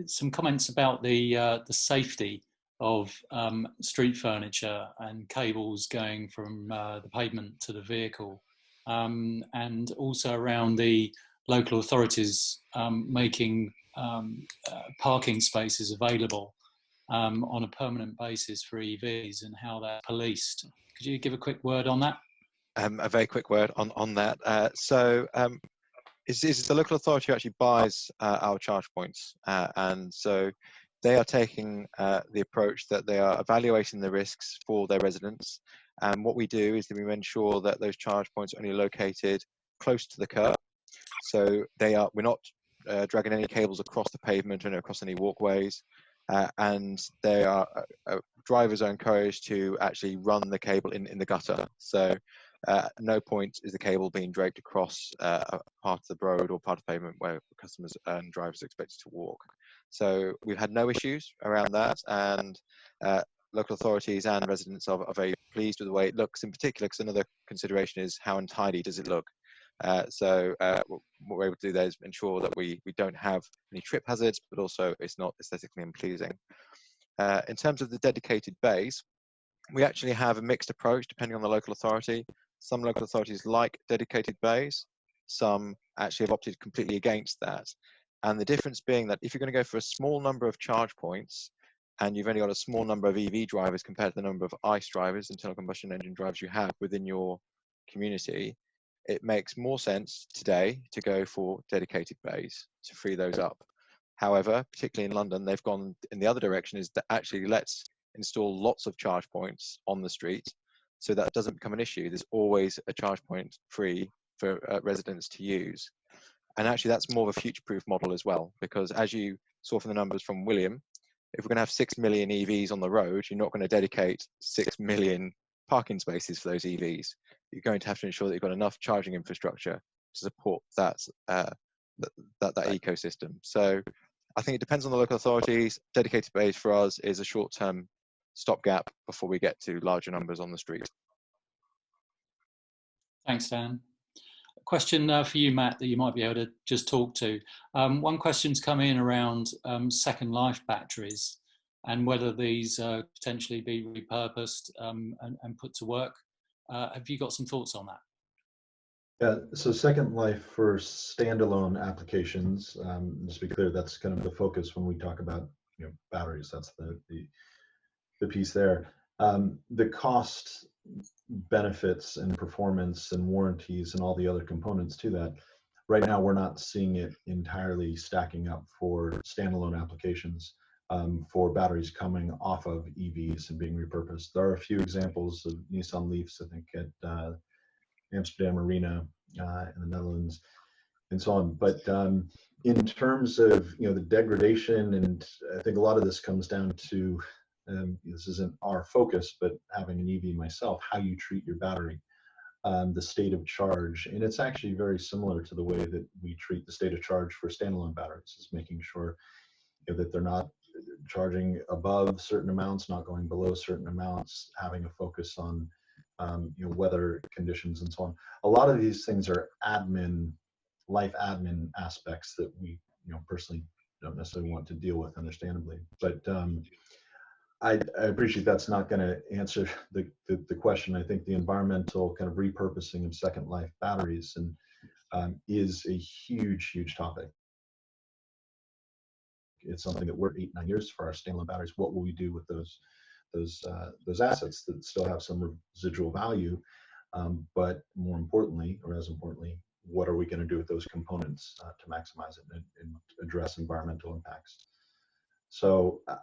Speaker 8: Some comments about the safety of street furniture and cables going from the pavement to the vehicle, and also around the local authorities making parking spaces available on a permanent basis for EVs and how they're policed. Could you give a quick word on that?
Speaker 5: A very quick word on that. Is the local authority who actually buys our charge points, and so they are taking the approach that they are evaluating the risks for their residents. And what we do is that we ensure that those charge points are only located close to the curb. So we're not dragging any cables across the pavement and across any walkways. And drivers are encouraged to actually run the cable in the gutter. So at no point is the cable being draped across a part of the road or part of the pavement where customers and drivers are expected to walk. So we've had no issues around that, and local authorities and residents are very pleased with the way it looks, in particular because another consideration is how untidy does it look. So what we're able to do there is ensure that we don't have any trip hazards, but also it's not aesthetically unpleasing. In terms of the dedicated bays, we actually have a mixed approach depending on the local authority. Some local authorities like dedicated bays, some actually have opted completely against that. And the difference being that if you're going to go for a small number of charge points and you've only got a small number of EV drivers compared to the number of ICE drivers, internal combustion engine drivers you have within your community, it makes more sense today to go for dedicated bays to free those up. However, particularly in London, they've gone in the other direction, is that actually let's install lots of charge points on the street so that doesn't become an issue. There's always a charge point free for residents to use. And actually, that's more of a future-proof model as well, because as you saw from the numbers from William, if we're going to have 6 million EVs on the road, you're not going to dedicate 6 million parking spaces for those EVs. You're going to have to ensure that you've got enough charging infrastructure to support that ecosystem. So I think it depends on the local authorities. Dedicated base for us is a short-term stopgap before we get to larger numbers on the street.
Speaker 8: Thanks, Dan. A question for you, Matt, that you might be able to just talk to. One question's come in around second life batteries and whether these potentially be repurposed and put to work. Have you got some thoughts on that?
Speaker 6: Yeah, so second life for standalone applications, just to be clear, that's kind of the focus when we talk about batteries. That's the piece there. The cost benefits and performance and warranties and all the other components to that, right now we're not seeing it entirely stacking up for standalone applications for batteries coming off of EVs and being repurposed. There are a few examples of Nissan Leafs, I think, at Amsterdam Arena in the Netherlands and so on. But in terms of the degradation, and I think a lot of this comes down to this isn't our focus, but having an EV myself, how you treat your battery, the state of charge. And it's actually very similar to the way that we treat the state of charge for standalone batteries, is making sure that they're not charging above certain amounts, not going below certain amounts, having a focus on weather conditions and so on. A lot of these things are life admin aspects that we personally don't necessarily want to deal with, understandably. But I appreciate that's not going to answer the question. I think the environmental kind of repurposing of second life batteries is a huge topic. It's something that we're 8-9 years for our standalone batteries. What will we do with those assets that still have some residual value? But more importantly, or as importantly, what are we going to do with those components to maximize it and address environmental impacts? So I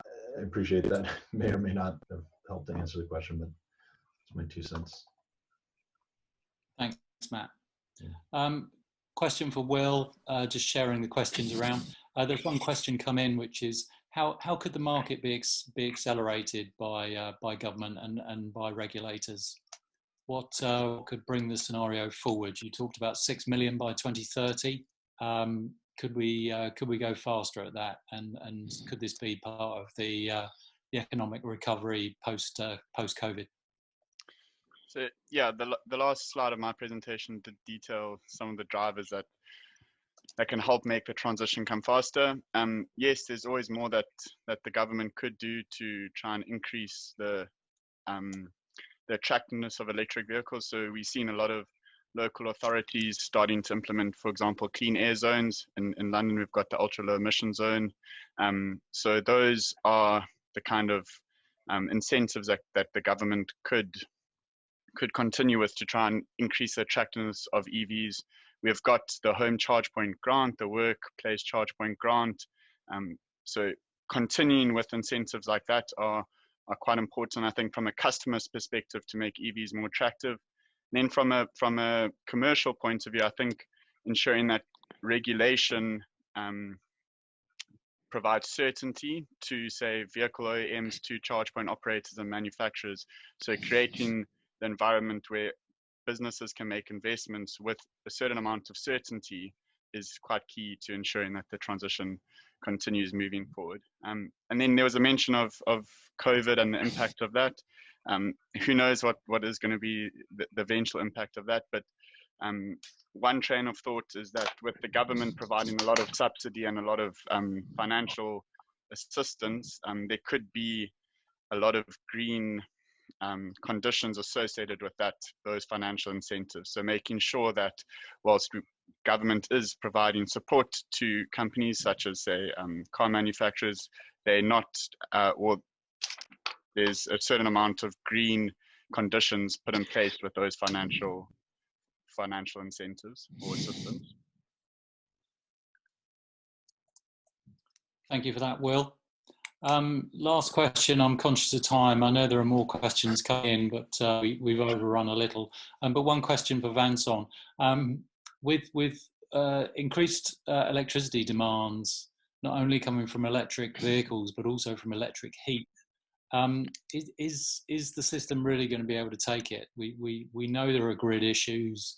Speaker 6: appreciate that. May or may not have helped to answer the question, but it's my 2 cents.
Speaker 8: Thanks, Matt. Question for Will, just sharing the questions around. There's one question come in, which is how could the market be accelerated by government and by regulators? What could bring the scenario forward? You talked about 6 million by 2030. Could we go faster at that? And could this be part of the economic recovery post COVID?
Speaker 2: So yeah, the last slide of my presentation did detail some of the drivers that can help make the transition come faster. Yes, there's always more that the government could do to try and increase the attractiveness of electric vehicles. So we've seen a lot of local authorities starting to implement, for example, clean air zones. In London, we've got the ultra low emission zone. So those are the kind of incentives that the government could continue with to try and increase the attractiveness of EVs. We've got the home charge point grant, the workplace charge point grant. So continuing with incentives like that are quite important, I think, from a customer's perspective to make EVs more attractive. And then from a commercial point of view, I think ensuring that regulation provides certainty to, say, vehicle OEMs, to charge point operators and manufacturers. So creating the environment where businesses can make investments with a certain amount of certainty is quite key to ensuring that the transition continues moving forward. And then there was a mention of COVID and the impact of that. Who knows what is going to be the eventual impact of that, but one train of thought is that with the government providing a lot of subsidy and a lot of financial assistance, there could be a lot of green conditions associated with those financial incentives. So making sure that whilst government is providing support to companies such as, say, car manufacturers, they're not, or there's a certain amount of green conditions put in place with those financial incentives or assistance.
Speaker 8: Thank you for that, Will. Last question. I'm conscious of time. I know there are more questions coming in, but we've overrun a little. But one question for Vincent. With increased electricity demands, not only coming from electric vehicles, but also from electric heat. Is the system really going to be able to take it? We know there are grid issues.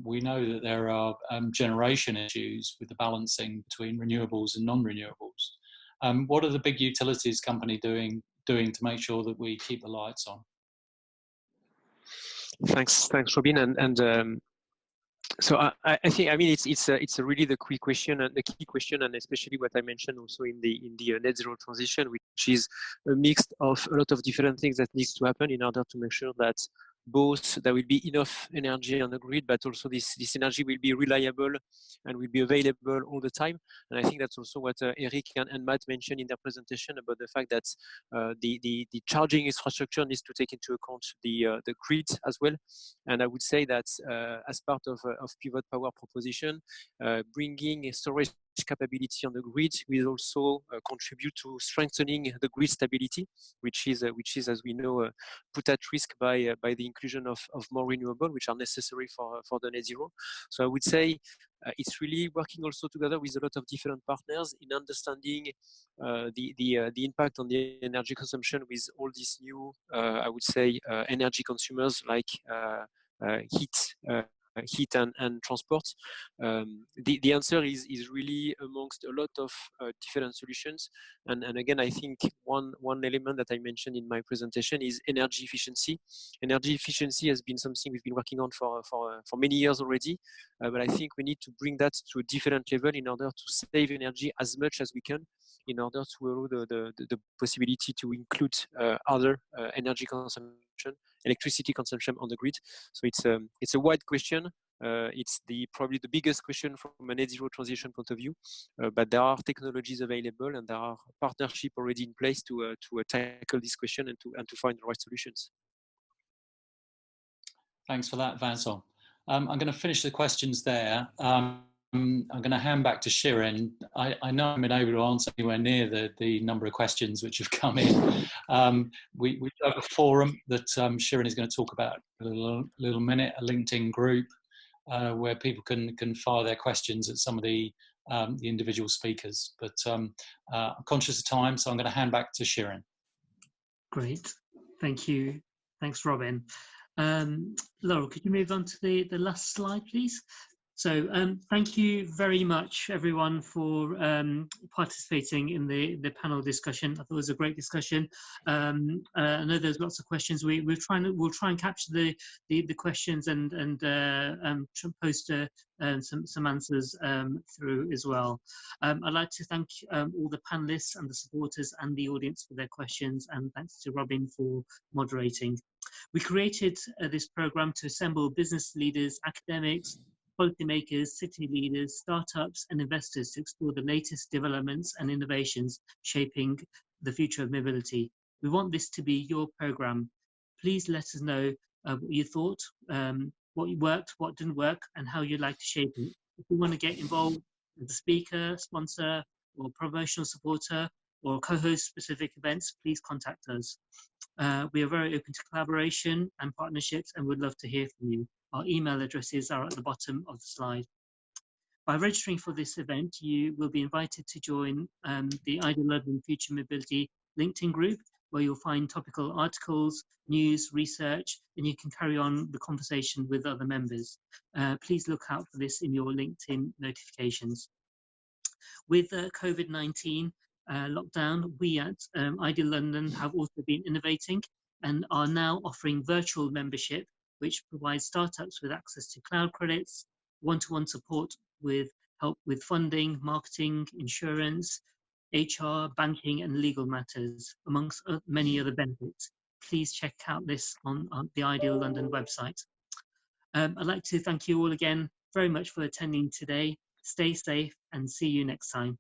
Speaker 8: We know that there are generation issues with the balancing between renewables and non-renewables. What are the big utilities company doing to make sure that we keep the lights on?
Speaker 3: Thanks, Robin. So I think, I mean, it's really the key question, and especially what I mentioned also in the net zero transition, which is a mix of a lot of different things that needs to happen in order to make sure that both there will be enough energy on the grid, but also this energy will be reliable and will be available all the time. And I think that's also what Erik and Matt mentioned in their presentation about the fact that the charging infrastructure needs to take into account the grid as well. And I would say that as part of Pivot Power proposition, bringing storage capability on the grid will also contribute to strengthening the grid stability, which is as we know put at risk by the inclusion of more renewable, which are necessary for the net zero. So I would say it's really working also together with a lot of different partners in understanding the impact on the energy consumption with all these new I would say energy consumers like heat and transport. The answer is really amongst a lot of different solutions. And again, I think one element that I mentioned in my presentation is energy efficiency. Energy efficiency has been something we've been working on for many years already, but I think we need to bring that to a different level in order to save energy as much as we can, in order to allow the possibility to include other energy consumption, electricity consumption on the grid. So it's a wide question. It's probably the biggest question from a net zero transition point of view, but there are technologies available and there are partnerships already in place to tackle this question and to find the right solutions.
Speaker 8: Thanks for that, Vincent. I'm going to finish the questions there. I'm going to hand back to Shirin. I know I'm unable to answer anywhere near the number of questions which have come in. We have a forum that Shirin is going to talk about in a little minute, a LinkedIn group where people can fire their questions at some of the individual speakers. But I'm conscious of time, so I'm going to hand back to Shirin.
Speaker 1: Great, thank you. Thanks, Robin. Laurel, could you move on to the last slide, please? So thank you very much, everyone, for participating in the panel discussion. I thought it was a great discussion. I know there's lots of questions. We'll try and capture the questions and post some answers through as well. I'd like to thank all the panelists and the supporters and the audience for their questions, and thanks to Robin for moderating. We created this program to assemble business leaders, academics, policymakers, city leaders, startups and investors to explore the latest developments and innovations shaping the future of mobility. We want this to be your program. Please let us know what you thought, what worked, what didn't work, and how you'd like to shape it. If you want to get involved as a speaker, sponsor, or promotional supporter, or co-host specific events, please contact us. We are very open to collaboration and partnerships and would love to hear from you. Our email addresses are at the bottom of the slide. By registering for this event, you will be invited to join the IDEALondon Future Mobility LinkedIn group, where you'll find topical articles, news, research, and you can carry on the conversation with other members. Please look out for this in your LinkedIn notifications. With COVID-19 lockdown, we at IDEALondon have also been innovating and are now offering virtual membership, which provides startups with access to cloud credits, one-to-one support with help with funding, marketing, insurance, HR, banking, and legal matters, amongst many other benefits. Please check out this on the IDEALondon website. I'd like to thank you all again very much for attending today. Stay safe and see you next time.